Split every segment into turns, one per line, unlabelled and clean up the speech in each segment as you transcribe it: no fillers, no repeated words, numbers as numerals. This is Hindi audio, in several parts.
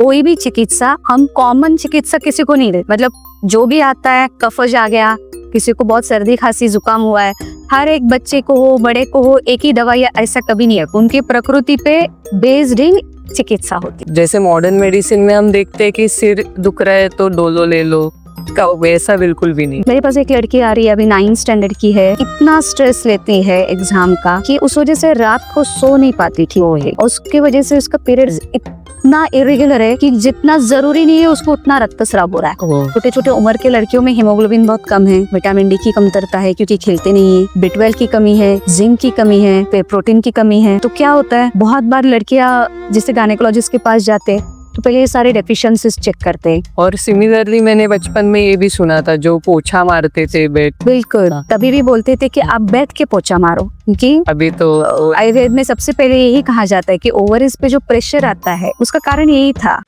कोई भी चिकित्सा हम कॉमन चिकित्सा किसी को नहीं दे, मतलब जो भी आता है, कफज आ गया, किसी को बहुत सर्दी खांसी जुकाम हुआ है, हर एक बच्चे को हो बड़े को हो एक ही दवाई, ऐसा कभी नहीं है। उनकी प्रकृति पे बेस्ड ही चिकित्सा होती है।
जैसे मॉडर्न मेडिसिन में हम देखते हैं कि सिर दुख रहा है तो डोलो ले लो, का वैसा बिल्कुल भी नहीं।
मेरे पास एक लड़की आ रही है, अभी 9th स्टैंडर्ड की है, इतना स्ट्रेस लेती है एग्जाम का कि उस वजह से रात को सो नहीं पाती थी वो है। उसकी वजह से उसका पीरियड्स इतना इरेगुलर है कि जितना जरूरी नहीं है उसको उतना रक्तस्राव हो रहा है। छोटे छोटे उम्र के लड़कियों में हीमोग्लोबिन बहुत कम है, विटामिन डी की कमतरता है क्योंकि खेलते नहीं है, B12 की कमी है, जिंक की कमी है, प्रोटीन की कमी है। तो क्या होता है, बहुत बार लड़कियां जैसे गायनेकोलॉजिस्ट के पास जाते हैं तो पहले ये सारे डेफिशिएंसीज चेक करते हैं।
और सिमिलरली मैंने बचपन में ये भी सुना था, जो पोछा मारते थे बेड,
बिल्कुल, तभी भी बोलते थे कि आप बैठ के पोछा मारो, क्योंकि
अभी तो
आयुर्वेद में सबसे पहले यही कहा जाता है कि ओवरीज पे जो प्रेशर आता है उसका कारण यही था।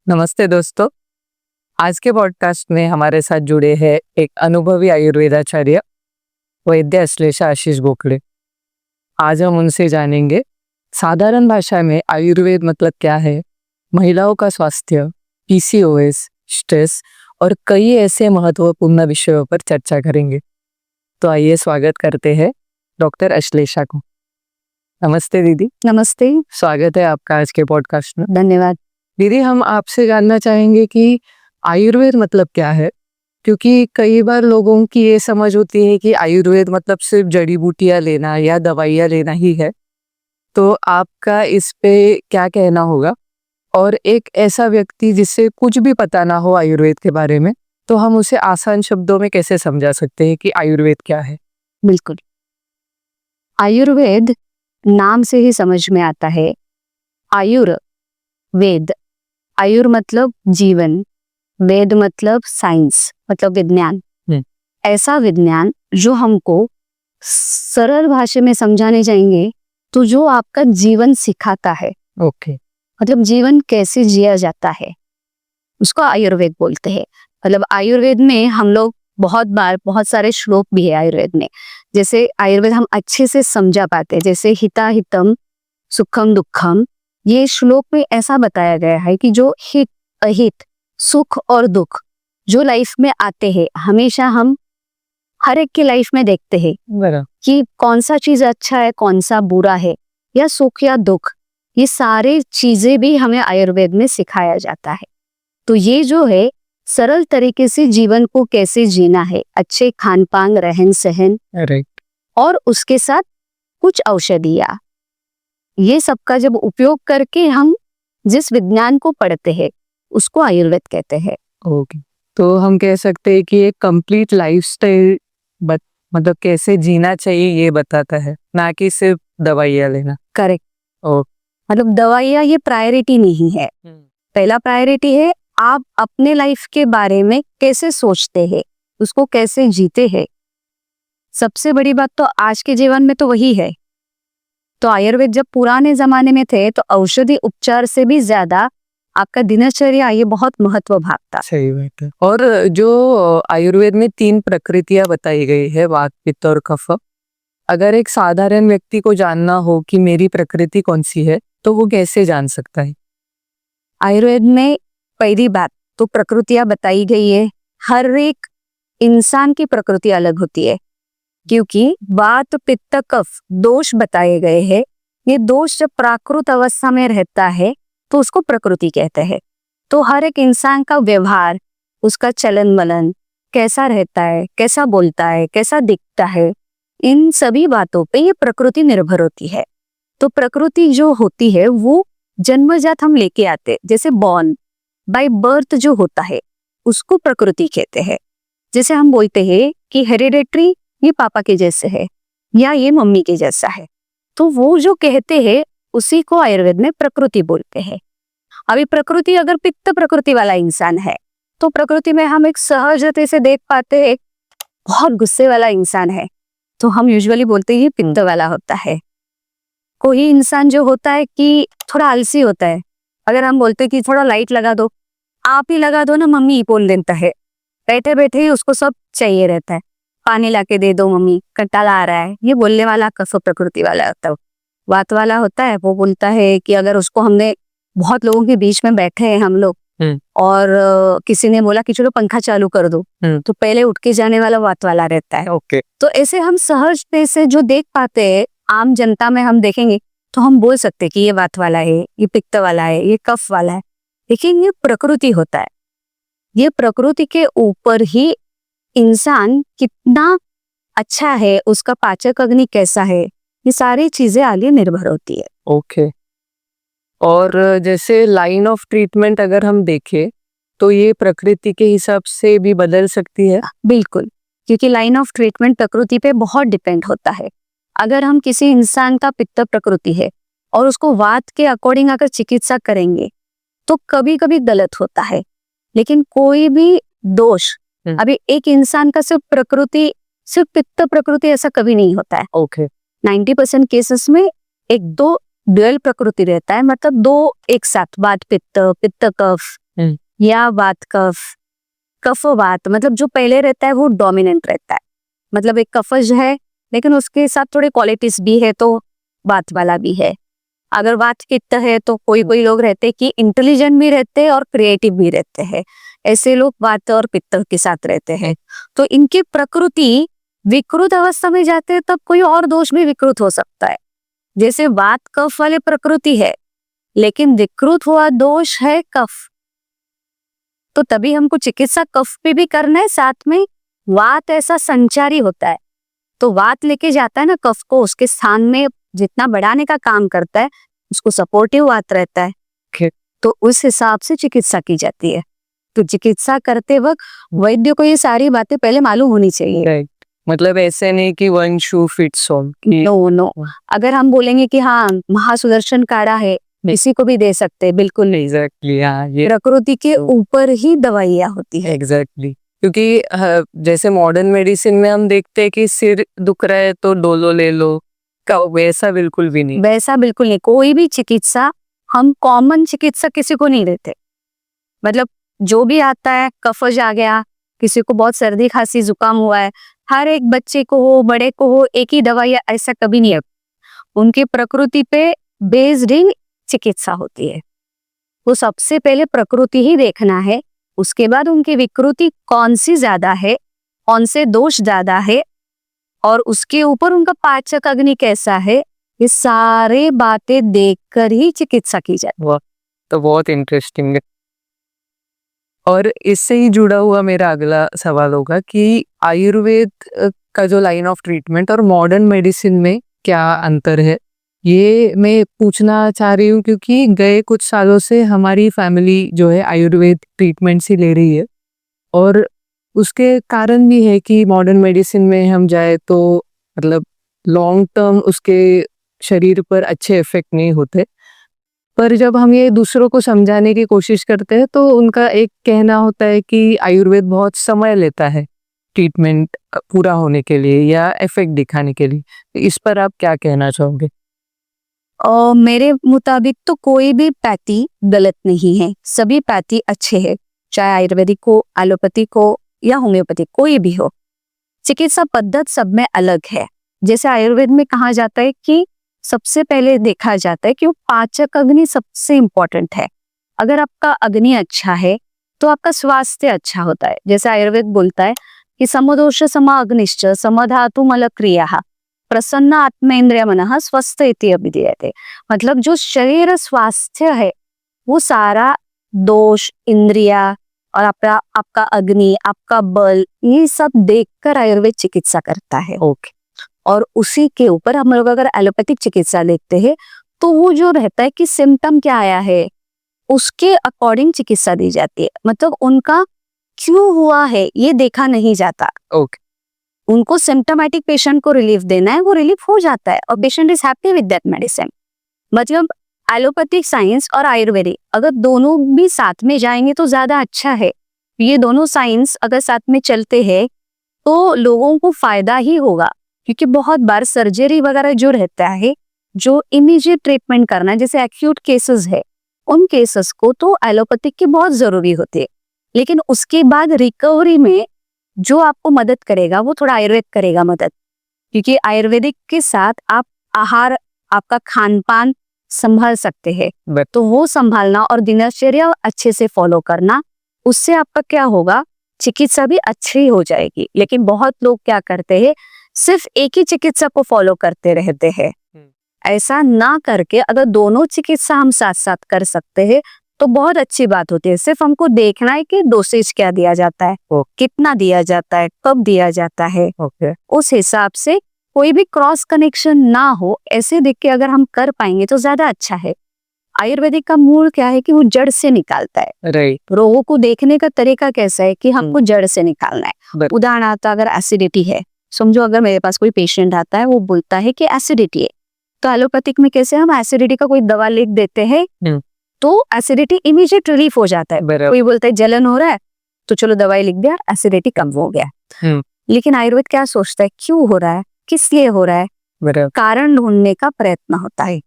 नमस्ते दोस्तों, आज के पॉडकास्ट में हमारे साथ जुड़े हैं एक अनुभवी आयुर्वेदाचार्य वैद्य अश्लेषा आशीष गोखले। आज हम उनसे जानेंगे साधारण भाषा में आयुर्वेद मतलब क्या है, महिलाओं का स्वास्थ्य, PCOS, स्ट्रेस और कई ऐसे महत्वपूर्ण विषयों पर चर्चा करेंगे। तो आइए स्वागत करते हैं डॉक्टर अश्लेषा को। नमस्ते दीदी।
नमस्ते,
स्वागत है आपका आज के पॉडकास्ट में।
धन्यवाद।
दीदी, हम आपसे जानना चाहेंगे कि आयुर्वेद मतलब क्या है, क्योंकि कई बार लोगों की ये समझ होती है कि आयुर्वेद मतलब सिर्फ जड़ी बूटियां लेना या दवाइयां लेना ही है। तो आपका इस पे क्या कहना होगा? और एक ऐसा व्यक्ति जिससे कुछ भी पता ना हो आयुर्वेद के बारे में, तो हम उसे आसान शब्दों में कैसे समझा सकते हैं कि आयुर्वेद क्या है?
बिल्कुल, आयुर्वेद नाम से ही समझ में आता है। आयुर्वेद, आयुर मतलब जीवन, वेद मतलब साइंस, मतलब विज्ञान। ऐसा विज्ञान जो हमको सरल भाषा में समझाने जाएंगे तो जो आपका जीवन सिखाता है,
ओके।
मतलब जीवन कैसे जिया जाता है, उसको आयुर्वेद बोलते हैं। मतलब आयुर्वेद में हम लोग बहुत सारे श्लोक भी है आयुर्वेद में, जैसे आयुर्वेद हम अच्छे से समझा पाते हैं। जैसे हिता हितम सुखम दुखम, ये श्लोक में ऐसा बताया गया है कि जो हित अहित, सुख और दुख जो लाइफ में आते हैं, हमेशा हम हर एक की लाइफ में देखते हैं कि कौन सा चीज अच्छा है, कौन सा बुरा है, या सुख या दुख, ये सारे चीजें भी हमें आयुर्वेद में सिखाया जाता है। तो ये जो है सरल तरीके से जीवन को कैसे जीना है, अच्छे खान पान, रहन सहन, और उसके साथ कुछ औषधियां, ये सबका जब उपयोग करके हम जिस विज्ञान को पढ़ते हैं उसको आयुर्वेद कहते हैं।
ओके, तो हम कह सकते हैं कि एक कंप्लीट लाइफस्टाइल मतलब कैसे जीना चाहिए ये बताता है, ना कि सिर्फ दवाइयाँ लेना।
करेक्ट।
ओके,
मतलब दवाइयाँ ये प्रायोरिटी नहीं है। पहला प्रायोरिटी है आप अपने लाइफ के बारे में कैसे सोचते हैं, उसको कैसे जीते हैं। सबसे बड़ी बात तो आज के जीवन में तो वही है। तो आयुर्वेद जब पुराने जमाने में थे तो औषधि उपचार से भी ज्यादा आपका दिनचर्या ये बहुत महत्व भाग था।
सही बात है। और जो आयुर्वेद में 3 प्रकृतियां बताई गई है, वात, पित्त और कफ, अगर एक साधारण व्यक्ति को जानना हो कि मेरी प्रकृति कौन सी है तो वो कैसे जान सकता है?
आयुर्वेद में पहली बात तो प्रकृतियां बताई गई है। हर एक इंसान की प्रकृति अलग होती है, क्योंकि वात पित्त कफ दोष बताए गए हैं। ये दोष जब प्राकृत अवस्था में रहता है तो उसको प्रकृति कहते हैं। तो हर एक इंसान का व्यवहार, उसका चलन वलन कैसा रहता है, कैसा बोलता है, कैसा दिखता है, इन सभी बातों पे ये प्रकृति निर्भर होती है। तो प्रकृति जो होती है वो जन्मजात हम लेके आते, जैसे बॉर्न बाय बर्थ जो होता है उसको प्रकृति कहते हैं। जैसे हम बोलते हैं कि हेरिडेटरी ये पापा के जैसे है या ये मम्मी के जैसा है, तो वो जो कहते हैं उसी को आयुर्वेद में प्रकृति बोलते हैं। अभी प्रकृति, अगर पित्त प्रकृति वाला इंसान है तो प्रकृति में हम एक सहजते से देख पाते हैं, बहुत गुस्से वाला इंसान है तो हम यूजुअली बोलते हैं पित्त वाला होता है। कोई इंसान जो होता है कि थोड़ा आलसी होता है, अगर हम बोलते कि थोड़ा लाइट लगा दो, आप ही लगा दो ना, मम्मी ही बोल देता है, बैठे बैठे ही उसको सब चाहिए रहता है, पानी लाके दे दो मम्मी, कंटाला आ रहा है, ये बोलने वाला कफ प्रकृति वाला होता है। वात वाला होता है, वो बोलता है कि अगर उसको हमने, बहुत लोगों के बीच में बैठे हैं हम लोग और किसी ने बोला कि चलो पंखा चालू कर दो, तो पहले उठ के जाने वाला वात वाला रहता है।
ओके।
तो ऐसे हम सहज से जो देख पाते हैं, आम जनता में हम देखेंगे तो हम बोल सकते हैं कि ये वात वाला है, ये पित्त वाला है, ये कफ वाला है। लेकिन ये प्रकृति होता है। ये प्रकृति के ऊपर ही इंसान कितना अच्छा है, उसका पाचक अग्नि कैसा है, ये सारी चीजें आगे निर्भर होती है।
ओके। और जैसे लाइन ऑफ ट्रीटमेंट अगर हम देखें तो ये प्रकृति के हिसाब से भी बदल सकती है।
बिल्कुल, क्योंकि लाइन ऑफ ट्रीटमेंट प्रकृति पे बहुत डिपेंड होता है। अगर हम किसी इंसान का पित्त प्रकृति है और उसको वात के अकॉर्डिंग अगर चिकित्सा करेंगे तो कभी कभी गलत होता है। लेकिन कोई भी दोष, अभी एक इंसान का सिर्फ पित्त प्रकृति ऐसा कभी नहीं होता है।
ओके।
90% केसेस में एक दो ड्यूअल प्रकृति रहता है, मतलब दो एक साथ, वात पित्त, पित्त कफ या वात कफ वात, मतलब जो पहले रहता है वो डोमिनेंट रहता है। मतलब एक कफज है लेकिन उसके साथ थोड़े क्वालिटीज भी है तो वात वाला भी है। अगर वात पित्त है तो कोई लोग रहते हैं कि इंटेलिजेंट भी रहते हैं और क्रिएटिव भी रहते हैं, ऐसे लोग वात और पित्त के साथ रहते हैं। तो इनकी प्रकृति विकृत अवस्था में जाते हैं तब कोई और दोष भी विकृत हो सकता है। जैसे वात कफ वाले प्रकृति है लेकिन विकृत हुआ दोष है कफ, तो तभी हमको चिकित्सा कफ पे भी करना है। साथ में वात ऐसा संचारी होता है, तो वात लेके जाता है ना कफ को, उसके स्थान में जितना बढ़ाने का काम करता है, उसको सपोर्टिव वात रहता है। तो उस हिसाब से चिकित्सा की जाती है। तो चिकित्सा करते वक्त वैद्य को ये सारी बातें पहले मालूम होनी चाहिए।
मतलब ऐसे नहीं कि one shoe fits all.
No. अगर हम बोलेंगे कि हाँ महासुदर्शन काढ़ा है, किसी को भी दे सकते हैं, बिल्कुल नहीं।
एग्जैक्टली। हाँ, ये
प्रकृति के ऊपर ही दवाइयाँ होती है।
एग्जैक्टली। क्योंकि जैसे मॉडर्न मेडिसिन में हम देखते हैं कि सिर दुख रहा है तो डोलो ले लो, वैसा बिल्कुल भी नहीं।
वैसा बिल्कुल नहीं। कोई भी चिकित्सा हम कॉमन चिकित्सा किसी को नहीं देते। मतलब जो भी आता है, कफज आ गया, किसी को बहुत सर्दी खांसी जुकाम हुआ है, हर एक बच्चे को हो बड़े को हो एक ही दवाई, ऐसा कभी नहीं है। उनकी प्रकृति पे बेस्ड ही चिकित्सा होती है। वो सबसे पहले प्रकृति ही देखना है, उसके बाद उनकी विकृति कौन सी ज्यादा है, कौन से दोष ज्यादा है, और उसके ऊपर उनका पाचक अग्नि कैसा है, ये सारे बातें देखकर ही चिकित्सा की जाती है।
तो बहुत इंटरेस्टिंग है। और इससे ही जुड़ा हुआ मेरा अगला सवाल होगा कि आयुर्वेद का जो लाइन ऑफ ट्रीटमेंट और मॉडर्न मेडिसिन में क्या अंतर है, ये मैं पूछना चाह रही हूँ क्योंकि गए कुछ सालों से हमारी फैमिली जो है आयुर्वेद ट्रीटमेंट ही ले रही है, और उसके कारण भी है कि मॉडर्न मेडिसिन में हम जाए तो मतलब लॉन्ग टर्म उसके शरीर पर अच्छे इफेक्ट नहीं होते। पर जब हम ये दूसरों को समझाने की कोशिश करते हैं तो उनका एक कहना होता है कि आयुर्वेद बहुत समय लेता है ट्रीटमेंट पूरा होने के लिए या इफेक्ट दिखाने के लिए। तो इस पर आप क्या कहना चाहोगे?
मेरे मुताबिक तो कोई भी पैथी गलत नहीं है, सभी पैथी अच्छे हैं, चाहे आयुर्वेदिक हो, एलोपैथिक हो या होम्योपैथिक, कोई भी हो। चिकित्सा पद्धति सब में अलग है। जैसे आयुर्वेद में कहा जाता है कि सबसे पहले देखा जाता है कि वो पाचक अग्नि सबसे इंपॉर्टेंट है। अगर आपका अग्नि अच्छा है तो आपका स्वास्थ्य अच्छा होता है। जैसे आयुर्वेद बोलता है कि समदोष सम अग्निश्च समधातु मल क्रिया प्रसन्न आत्मेन्द्रिय मनः स्वस्थ इति अभिधीयते। मतलब जो शरीर स्वास्थ्य है वो सारा दोष, इंद्रिया और आपका अग्नि, आपका बल, ये सब देखकर आयुर्वेद चिकित्सा करता है।
ओके।
और उसी के ऊपर हम लोग अगर एलोपैथिक चिकित्सा देखते हैं तो वो जो रहता है कि सिम्टम क्या आया है उसके अकॉर्डिंग चिकित्सा दी जाती है। मतलब उनका क्यों हुआ है ये देखा नहीं जाता।
ओके।
उनको सिम्टोमेटिक पेशेंट को रिलीफ देना है, वो रिलीफ हो जाता है और patient is happy with that medicine. मतलब एलोपैथिक साइंस और आयुर्वेदिक अगर दोनों भी साथ में जाएंगे तो ज्यादा अच्छा है। ये दोनों साइंस अगर साथ में चलते हैं तो लोगों को फायदा ही होगा, क्योंकि बहुत बार सर्जरी वगैरह जो रहता है, जो इमीडिएट ट्रीटमेंट करना है, जैसे एक्यूट केसेस है, उन केसेस को तो एलोपैथिक की बहुत जरूरी होती है। लेकिन उसके बाद रिकवरी में जो आपको मदद करेगा वो थोड़ा आयुर्वेद करेगा मदद, क्योंकि आयुर्वेदिक के साथ आप आहार, आपका खान पान संभाल सकते हैं। तो वो संभालना और दिनचर्या अच्छे से फॉलो करना, उससे आपका क्या होगा, चिकित्सा भी अच्छी हो जाएगी। लेकिन बहुत लोग क्या करते हैं, सिर्फ एक ही चिकित्सा को फॉलो करते रहते हैं। ऐसा ना करके अगर दोनों चिकित्सा हम साथ साथ कर सकते हैं तो बहुत अच्छी बात होती है। सिर्फ हमको देखना है कि डोसेज क्या दिया जाता है, कितना दिया जाता है, कब दिया जाता है, उस हिसाब से कोई भी क्रॉस कनेक्शन ना हो, ऐसे देख के अगर हम कर पाएंगे तो ज्यादा अच्छा है। आयुर्वेदिक का मूल क्या है कि वो जड़ से निकालता है।
राइट।
रोगों को देखने का तरीका कैसा है कि हमको जड़ से निकालना है। उदाहरणार्थ अगर एसिडिटी है, समझो अगर मेरे पास कोई पेशेंट आता है, वो बोलता है कि एसिडिटी है, तो एलोपैथिक में कैसे हम एसिडिटी का कोई दवा लिख देते हैं तो एसिडिटी इमीडिएट रिलीफ हो जाता है। कोई बोलता है जलन हो रहा है तो चलो दवाई लिख दिया, एसिडिटी कम हो गया। लेकिन आयुर्वेद क्या सोचता है, क्यों हो रहा है, किस लिए हो रहा है, कारण ढूंढने का प्रयत्न होता है।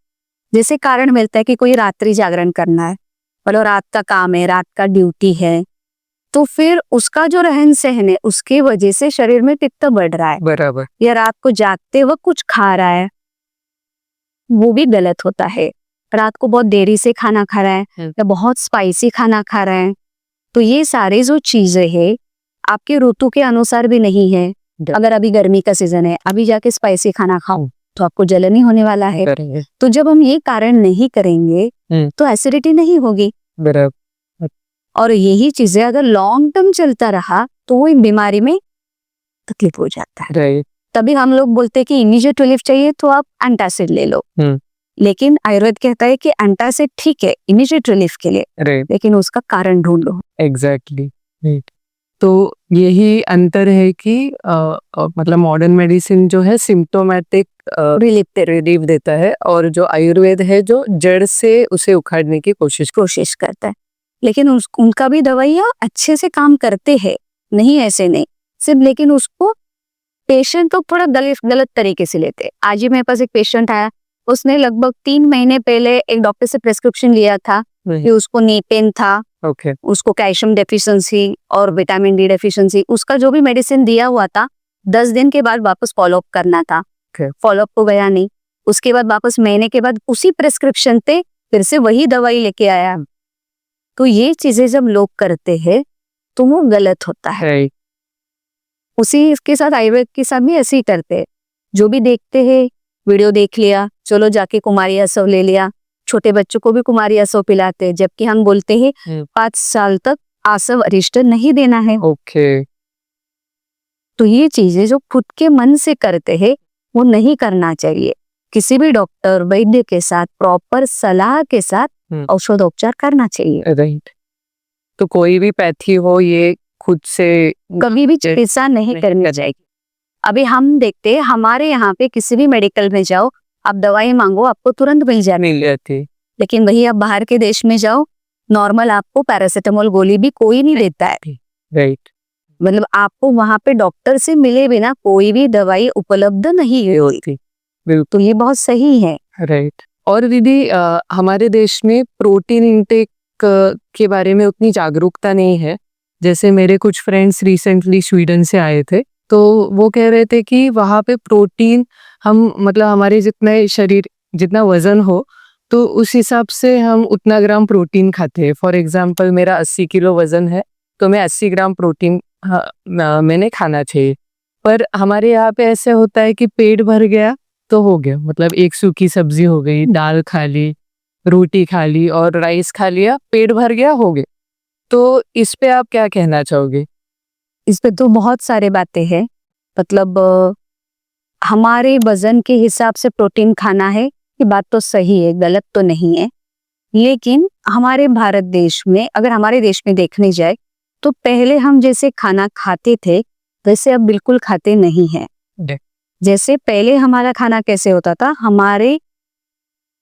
जैसे कारण मिलता है कि कोई रात्रि जागरण करना है, मतलब रात का काम है, रात का ड्यूटी है, तो फिर उसका जो रहन सहन है उसके वजह से शरीर में पित्त बढ़ रहा है,
बराबर,
या रात को जागते वक्त कुछ खा रहा है, वो भी गलत होता है। रात को बहुत देरी से खाना खा रहा है या बहुत स्पाइसी खाना खा रहा है, तो ये सारे जो चीजें है आपके ऋतु के अनुसार भी नहीं है। अगर अभी गर्मी का सीजन है, अभी जाके स्पाइसी खाना खाओ तो आपको जलन ही होने वाला है। तो जब हम ये कारण नहीं करेंगे तो एसिडिटी नहीं होगी। और यही चीजें अगर लॉन्ग टर्म चलता रहा तो वो बीमारी में तकलीफ हो जाता है। तभी हम लोग बोलते हैं कि इमीडिएट रिलीफ चाहिए तो आप एंटासिड ले लो। लेकिन आयुर्वेद कहता है कि एंटासिड ठीक है इमीडिएट रिलीफ के लिए, लेकिन उसका कारण ढूंढ लो।
एग्जैक्टली। तो यही अंतर है कि मतलब मॉडर्न मेडिसिन जो है सिम्टोमेटिक रिलीफ देता है, और जो आयुर्वेद है जो जड़ से उसे उखाड़ने की कोशिश
करता है। लेकिन उनका भी दवाइयाँ अच्छे से काम करते हैं, नहीं ऐसे नहीं सिर्फ, लेकिन उसको पेशेंट लोग थोड़ा गलत तरीके से लेते हैं। आज ही मेरे पास एक पेशेंट आया, उसने लगभग 3 महीने पहले एक डॉक्टर से प्रेस्क्रिप्शन लिया था कि उसको नी पेन था, उसको कैल्शियम डेफिशिएंसी और विटामिन डी डेफिशिएंसी, उसका जो भी मेडिसिन दिया हुआ था 10 दिन के बाद वापस फॉलोअप करना था। फॉलोअप को गया नहीं, उसके बाद वापस महीने के बाद उसी प्रेस्क्रिप्शन पे फिर से वही दवाई लेके आया। तो ये चीजें जब लोग करते हैं तो वो गलत होता है। उसी के साथ आयुर्वेद के साथ भी ऐसे ही करते हैं। जो भी देखते हैं, वीडियो देख लिया, चलो जाके कुमारी आसव ले लिया, छोटे बच्चों को भी कुमारी आसव पिलाते हैं, जबकि हम बोलते हैं 5 साल तक आसव अरिष्ट नहीं देना है। तो ये चीजें जो खुद के मन से करते हैं वो नहीं करना चाहिए। किसी भी डॉक्टर वैद्य के साथ प्रॉपर सलाह के साथ औषधोपचार करना चाहिए।
राइट। तो कोई भी पैथी हो ये खुद से
कभी भी चिकित्सा नहीं करनी चाहिए। अभी हम देखते हैं हमारे यहाँ पे किसी भी मेडिकल में जाओ, आप दवाई मांगो आपको तुरंत मिल जाती। लेकिन वही आप बाहर के देश में जाओ, नॉर्मल आपको पैरासिटामोल गोली भी कोई नहीं देता है।
राइट।
मतलब आपको वहाँ पे डॉक्टर से मिले बिना कोई भी दवाई उपलब्ध नहीं होती। तो ये बहुत सही है।
राइट। और दीदी हमारे देश में प्रोटीन इंटेक के बारे में उतनी जागरूकता नहीं है। जैसे मेरे कुछ फ्रेंड्स रिसेंटली स्वीडन से आए थे, तो वो कह रहे थे कि वहाँ पे प्रोटीन हम मतलब हमारे जितने शरीर जितना वजन हो तो उस हिसाब से हम उतना ग्राम प्रोटीन खाते हैं। फॉर एग्जांपल मेरा 80 किलो वजन है तो मैं 80 ग्राम प्रोटीन मैंने खाना चाहिए। पर हमारे यहाँ पे ऐसे होता है कि पेट भर गया तो हो गया, मतलब एक सूखी सब्जी हो गई, दाल खा ली, रोटी खा ली और राइस खा लिया, पेट भर गया, हो गया। तो इस पे आप क्या कहना चाहोगे?
इस पे तो बहुत सारे बातें हैं। मतलब हमारे वजन के हिसाब से प्रोटीन खाना है, ये बात तो सही है, गलत तो नहीं है। लेकिन हमारे भारत देश में, अगर हमारे देश में देखने जाए तो पहले हम जैसे खाना खाते थे वैसे अब बिल्कुल खाते नहीं हैं। जैसे पहले हमारा खाना कैसे होता था, हमारे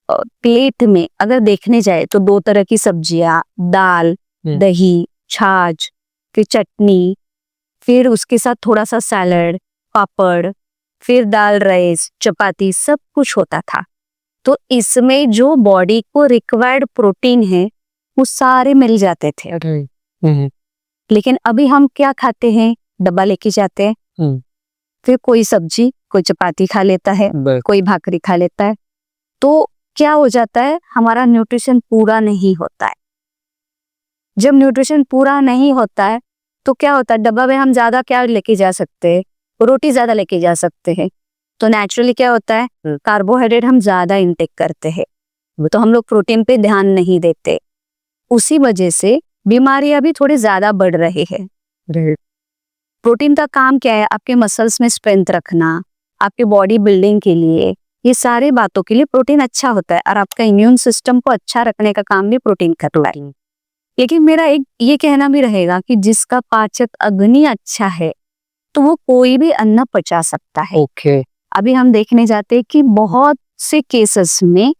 प्लेट में अगर देखने जाए तो 2 तरह की सब्जियां, दाल, दही, छाछ, फिर चटनी, फिर उसके साथ थोड़ा सा सैलड, पापड़, फिर दाल, राइस, चपाती, सब कुछ होता था। तो इसमें जो बॉडी को रिक्वायर्ड प्रोटीन है वो सारे मिल जाते थे। लेकिन अभी हम क्या खाते हैं, डब्बा लेके जाते हैं,
हम्म,
फिर कोई सब्जी, कोई चपाती खा लेता है,
बस
कोई भाकरी खा लेता है, तो क्या हो जाता है, हमारा न्यूट्रिशन पूरा नहीं होता है। जब न्यूट्रिशन पूरा नहीं होता है तो क्या होता है, डब्बा में हम ज्यादा क्या लेके जा सकते हैं, रोटी ज्यादा लेके जा सकते हैं, तो नेचुरली क्या होता है, कार्बोहाइड्रेट हम ज्यादा इंटेक करते हैं, तो हम लोग प्रोटीन पे ध्यान नहीं देते। उसी वजह से बीमारियां भी थोड़ी ज्यादा बढ़ रही है।
राइट।
प्रोटीन का काम क्या है, आपके मसल्स में स्ट्रेंथ रखना, आपके बॉडी बिल्डिंग के लिए, ये सारे बातों के लिए प्रोटीन अच्छा होता है, और आपका इम्यून सिस्टम को अच्छा रखने का काम भी प्रोटीन करता है। लेकिन मेरा एक ये कहना भी रहेगा कि जिसका पाचक अग्नि अच्छा है तो वो कोई भी अन्न पचा सकता है।
ओके।
अभी हम देखने जाते हैं कि बहुत से केसेस में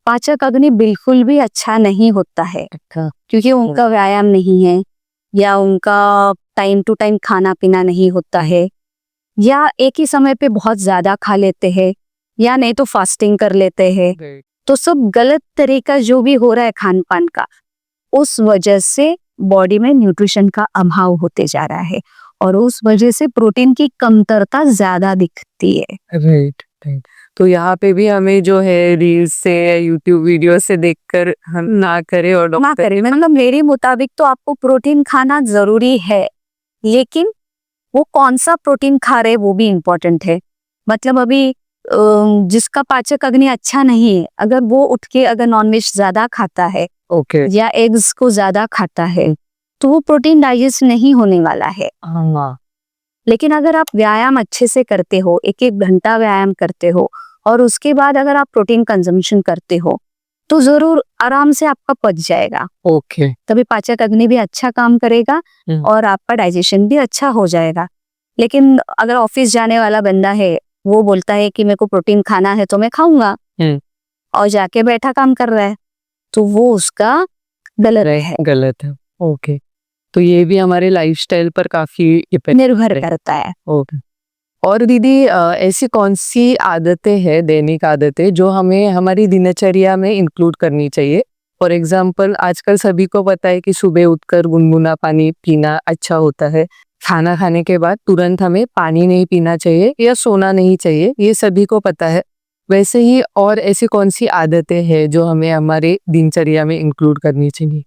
पाचक अग्नि बिल्कुल भी अच्छा नहीं होता है, क्योंकि उनका व्यायाम नहीं है, या उनका टाइम टू टाइम खाना पीना नहीं होता है, या एक ही समय पे बहुत ज्यादा खा लेते हैं, या नहीं तो फास्टिंग कर लेते हैं। तो सब गलत तरीका जो भी हो रहा है खान पान का, उस वजह से बॉडी में न्यूट्रिशन का अभाव होते जा रहा है, और उस वजह से प्रोटीन की कमतरता ज्यादा दिखती है।
Right right. तो यहाँ पे भी हमें जो है रील्स से या यूट्यूब वीडियो से देखकर हम ना करें, और
ना
डॉक्टर
करें, मतलब मेरे मुताबिक तो आपको प्रोटीन खाना जरूरी है, लेकिन वो कौन सा प्रोटीन खा रहे वो भी इम्पोर्टेंट है। मतलब अभी जिसका पाचक अग्नि अच्छा नहीं है, अगर वो उठ के अगर नॉनवेज ज्यादा खाता है
ओके।
या एग्स को ज्यादा खाता है, तो वो प्रोटीन डाइजेस्ट नहीं होने वाला है।
हाँ।
लेकिन अगर आप व्यायाम अच्छे से करते हो, एक एक घंटा व्यायाम करते हो, और उसके बाद अगर आप प्रोटीन कंजम्पशन करते हो, तो जरूर आराम से आपका पच जाएगा।
ओके।
तभी पाचक अग्नि भी अच्छा काम करेगा और आपका डाइजेशन भी अच्छा हो जाएगा। लेकिन अगर ऑफिस जाने वाला बंदा है, वो बोलता है कि मेरे को प्रोटीन खाना है तो मैं खाऊंगा, और जाके बैठा काम कर रहा है, तो वो उसका गलत है,
गलत है। ओके। तो ये भी हमारे लाइफस्टाइल पर काफी
निर्भर करता है।
ओके। और दीदी ऐसी कौन सी आदतें हैं, दैनिक आदतें, जो हमें हमारी दिनचर्या में इंक्लूड करनी चाहिए? फॉर एग्जाम्पल, आजकल सभी को पता है कि सुबह उठकर गुनगुना पानी पीना अच्छा होता है, खाना खाने के बाद तुरंत हमें पानी नहीं पीना चाहिए या सोना नहीं चाहिए, ये सभी को पता है। वैसे ही और ऐसी कौन सी आदतें हैं जो हमें हमारे दिनचर्या में इंक्लूड करनी चाहिए?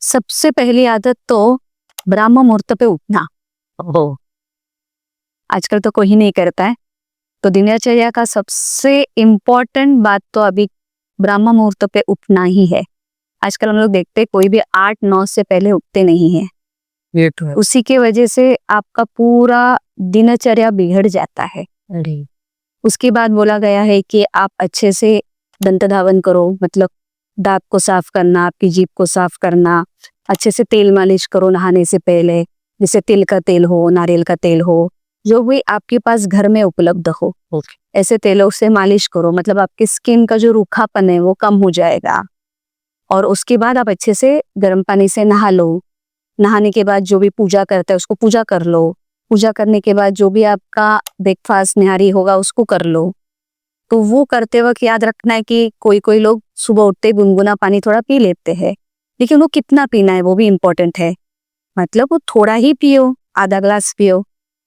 सबसे पहली आदत तो ब्रह्म मुहूर्त पे उठना।
ओह,
आजकल तो कोई नहीं करता है, तो दिनचर्या का सबसे इम्पोर्टेंट बात तो अभी ब्रह्म मुहूर्त पे उठना ही है। आजकल हम लोग देखते हैं कोई भी 8-9 से पहले उठते नहीं है,
ये तो है।
उसी के वजह से आपका पूरा दिनचर्या बिगड़ जाता है। उसके बाद बोला गया है कि आप अच्छे से दंत धावन करो, मतलब दांत को साफ करना, आपकी जीभ को साफ करना, अच्छे से तेल मालिश करो नहाने से पहले, जैसे तिल का तेल हो, नारियल का तेल हो, जो भी आपके पास घर में उपलब्ध हो, ऐसे तेलों से मालिश करो, मतलब आपकी स्किन का जो रूखापन है वो कम हो जाएगा। और उसके बाद आप अच्छे से गर्म पानी से नहा लो। नहाने के बाद जो भी पूजा करता है उसको पूजा कर लो। पूजा करने के बाद जो भी आपका ब्रेकफास्ट निहारी होगा उसको कर लो। तो वो करते वक्त याद रखना है कि कोई कोई लोग सुबह उठते गुनगुना पानी थोड़ा पी लेते हैं, लेकिन वो कितना पीना है वो भी इम्पोर्टेंट है। मतलब वो थोड़ा ही पियो, आधा ग्लास पियो,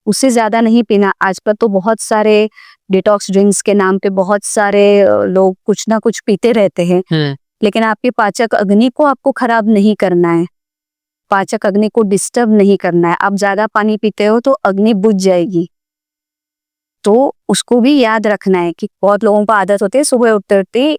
उससे ज्यादा नहीं पीना। आजकल तो बहुत सारे डिटॉक्स ड्रिंक्स के नाम पे बहुत सारे लोग कुछ ना कुछ पीते रहते हैं, लेकिन आपके पाचक अग्नि को आपको खराब नहीं करना है, पाचक अग्नि को डिस्टर्ब नहीं करना है। आप ज्यादा पानी पीते हो तो अग्नि बुझ जाएगी, तो उसको भी याद रखना है कि बहुत लोगों को आदत होती है सुबह उठते उठते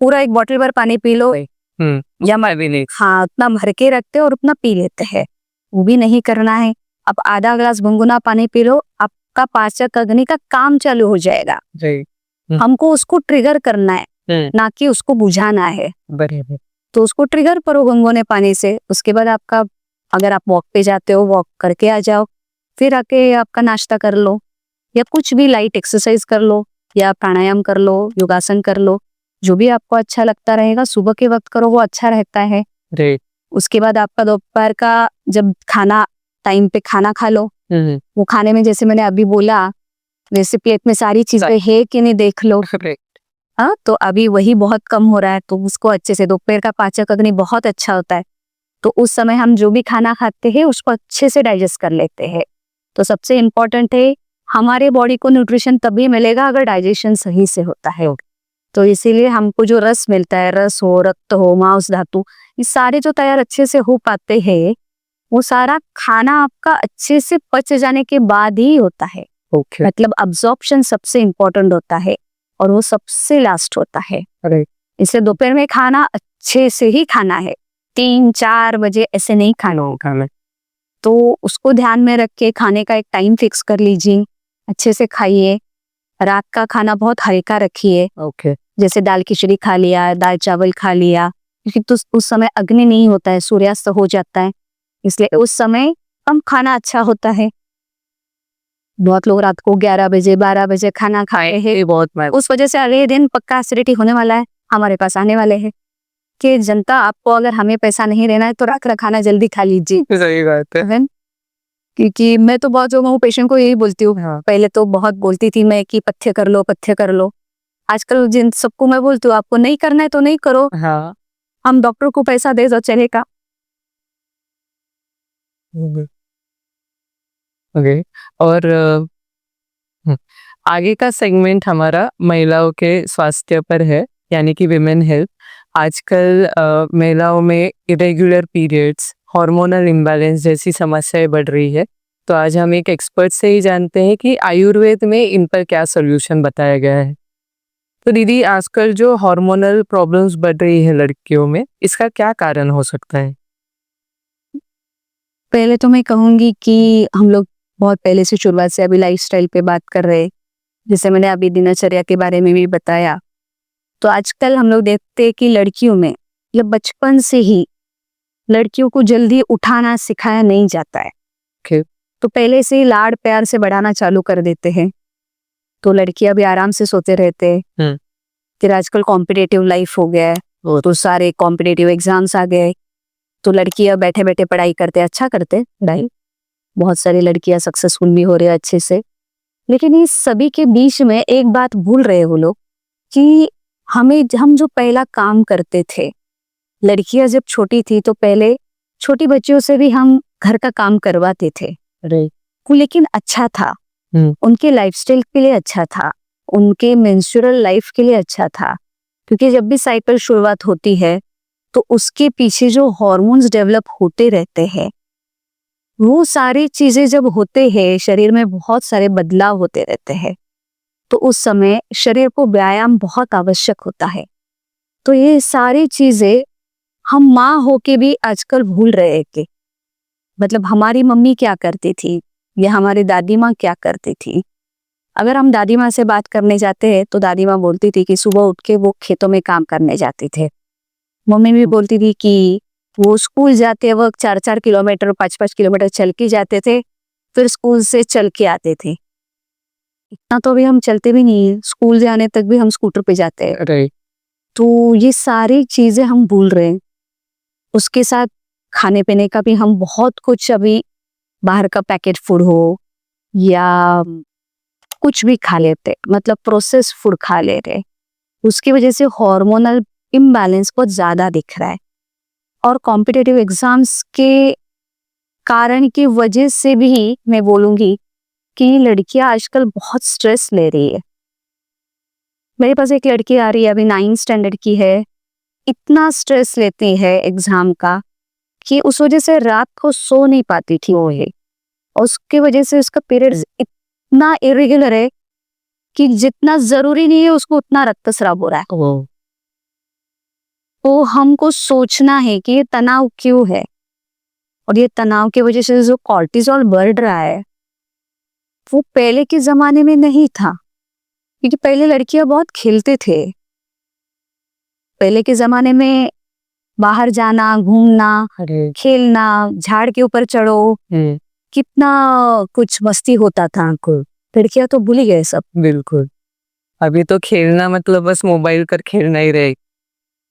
पूरा एक बोतल भर पानी पी लो, या
मैं भी नहीं।
हाँ उतना भर के रखते और उतना पी लेते हैं, वो भी नहीं करना है। अब आधा ग्लास गुनगुना पानी पी लो, आपका पाचक अग्नि का काम चालू हो जाएगा। हमको उसको ट्रिगर करना है, ना कि उसको बुझाना है। तो उसको ट्रिगर करो गुनगुने पानी से। उसके बाद आपका, अगर आप वॉक पे जाते हो वॉक करके आ जाओ, फिर आके आपका नाश्ता कर लो, या कुछ भी लाइट एक्सरसाइज कर लो, या प्राणायाम कर लो, योगासन कर लो, जो भी आपको अच्छा लगता रहेगा सुबह के वक्त करो, वो अच्छा रहता है। उसके बाद आपका दोपहर का जब खाना टाइम पे खाना खा लो, वो खाने में जैसे मैंने अभी बोला, वैसे प्लेट में सारी चीजें है कि नहीं देख लो। हाँ, तो अभी वही बहुत कम हो रहा है, तो उसको अच्छे से, दोपहर का पाचक अग्नि बहुत अच्छा होता है, तो उस समय हम जो भी खाना खाते हैं उसको अच्छे से डाइजेस्ट कर लेते हैं। तो सबसे इम्पोर्टेंट है हमारे बॉडी को न्यूट्रिशन तभी मिलेगा अगर डाइजेशन सही से होता है। तो इसीलिए हमको जो रस मिलता है, रस हो, रक्त हो, मांस धातु, ये सारे जो तैयार अच्छे से हो पाते हैं, वो सारा खाना आपका अच्छे से पच जाने के बाद ही होता है।
ओके।
मतलब अब्जॉर्प्शन सबसे इम्पोर्टेंट होता है और वो सबसे लास्ट होता है।
राइट।
इसलिए दोपहर में खाना अच्छे से ही खाना है, 3-4 बजे ऐसे नहीं खाना।
खाना।
तो उसको ध्यान में रख के खाने का एक टाइम फिक्स कर लीजिए, अच्छे से खाइए। रात का खाना बहुत हल्का रखिए,
ओके।
जैसे दाल खिचड़ी खा लिया, दाल चावल खा लिया, क्योंकि तो उस समय अग्नि नहीं होता है, सूर्यास्त हो जाता है, इसलिए उस समय कम खाना अच्छा होता है। बहुत लोग रात को 11 बजे 12 बजे खाना खाए हैं,
ये बहुत मैं
उस वजह से अगले दिन पक्का एसिडिटी होने वाला है। हमारे पास आने वाले हैं कि जनता, आपको अगर हमें पैसा नहीं देना है तो रात का खाना जल्दी खा लीजिए।
सही बात है।
है। क्योंकि मैं तो बहुत जो मैं पेशेंट को यही बोलती हूँ,
हाँ।
पहले तो बहुत बोलती थी मैं कि पथ्य कर लो, पथ्य कर लो। आजकल जिन सबको मैं बोलती हूँ आपको नहीं करना है तो नहीं करो,
हाँ।
हम डॉक्टर को पैसा दे दो चलेगा।
ओके। और आगे का सेगमेंट हमारा महिलाओं के स्वास्थ्य पर है, यानी कि विमेन हेल्थ। आजकल महिलाओं में इरेगुलर पीरियड्स, हार्मोनल इम्बैलेंस जैसी समस्याएं बढ़ रही है। तो आज हम एक एक्सपर्ट से ही जानते हैं कि आयुर्वेद में इन पर क्या सोल्यूशन बताया गया है। तो दीदी, आजकल जो हार्मोनल प्रॉब्लम्स बढ़ रही है लड़कियों में, इसका क्या कारण हो सकता है?
पहले तो मैं कहूंगी कि हम लोग बहुत पहले से शुरुआत से अभी लाइफस्टाइल पे बात कर रहे हैं, जैसे मैंने अभी दिनचर्या के बारे में भी बताया। तो आजकल हम लोग देखते हैं कि लड़कियों में या बचपन से ही लड़कियों को जल्दी उठाना सिखाया नहीं जाता है।
Okay.
तो पहले से ही लाड प्यार से बढ़ाना चालू कर देते हैं, तो लड़कियां भी आराम से सोते रहते हैं। फिर आजकल कॉम्पिटिटिव लाइफ हो गया है, तो सारे कॉम्पिटिटिव एग्जाम्स आ गए, तो लड़कियां बैठे बैठे पढ़ाई करते, अच्छा करते पढ़ाई, बहुत सारी लड़कियां सक्सेसफुल भी हो रही है अच्छे से। लेकिन इस सभी के बीच में एक बात भूल रहे हो लोग कि हम जो पहला काम करते थे, लड़कियां जब छोटी थी तो पहले छोटी बच्चियों से भी हम घर का काम करवाते थे। वो लेकिन अच्छा था, उनके लाइफस्टाइल के लिए अच्छा था, उनके मेंस्ट्रुअल लाइफ के लिए अच्छा था। क्योंकि जब भी साइकिल शुरुआत होती है तो उसके पीछे जो हॉर्मोन्स डेवलप होते रहते हैं, वो सारी चीजें जब होते हैं, शरीर में बहुत सारे बदलाव होते रहते हैं, तो उस समय शरीर को व्यायाम बहुत आवश्यक होता है। तो ये सारी चीजें हम माँ होके भी आजकल भूल रहे हैं कि मतलब हमारी मम्मी क्या करती थी या हमारी दादी माँ क्या करती थी। अगर हम दादी माँ से बात करने जाते हैं तो दादी माँ बोलती थी कि सुबह उठ के वो खेतों में काम करने जाते थे। मम्मी भी बोलती थी कि वो स्कूल जाते वक्त 4-4 किलोमीटर 5-5 किलोमीटर चल के जाते थे, फिर स्कूल से चल के आते थे। इतना तो अभी हम चलते भी नहीं है, स्कूल जाने तक भी हम स्कूटर पे जाते हैं।
राइट।
तो ये सारी चीजें हम भूल रहे हैं। उसके साथ खाने पीने का भी हम बहुत कुछ अभी बाहर का पैकेट फूड हो या कुछ भी खा लेते, मतलब प्रोसेस फूड खा ले रहे, उसकी वजह से हार्मोनल इम्बैलेंस बहुत ज्यादा दिख रहा है। और कॉम्पिटिटिव एग्जाम्स के कारण की वजह से भी मैं बोलूंगी कि लड़कियां आजकल बहुत स्ट्रेस ले रही है। मेरे पास एक लड़की आ रही है, अभी 9th स्टैंडर्ड की है, इतना स्ट्रेस लेती है एग्जाम का कि उस वजह से रात को सो नहीं पाती थी वो है, और उसके वजह से उसका पीरियड्स इतना इरेगुलर है कि जितना जरूरी नहीं है उसको उतना रक्तस्राव हो रहा है। तो हमको सोचना है कि ये तनाव क्यों है, और ये तनाव की वजह से जो कॉर्टिसोल बढ़ रहा है वो पहले के जमाने में नहीं था। क्योंकि पहले लड़कियां बहुत खेलते थे, पहले के जमाने में बाहर जाना, घूमना, खेलना, झाड़ के ऊपर चढ़ो, कितना कुछ मस्ती होता था। लड़कियां तो भूल ही गए सब।
बिल्कुल। अभी तो खेलना मतलब बस मोबाइल कर खेलना ही रहे।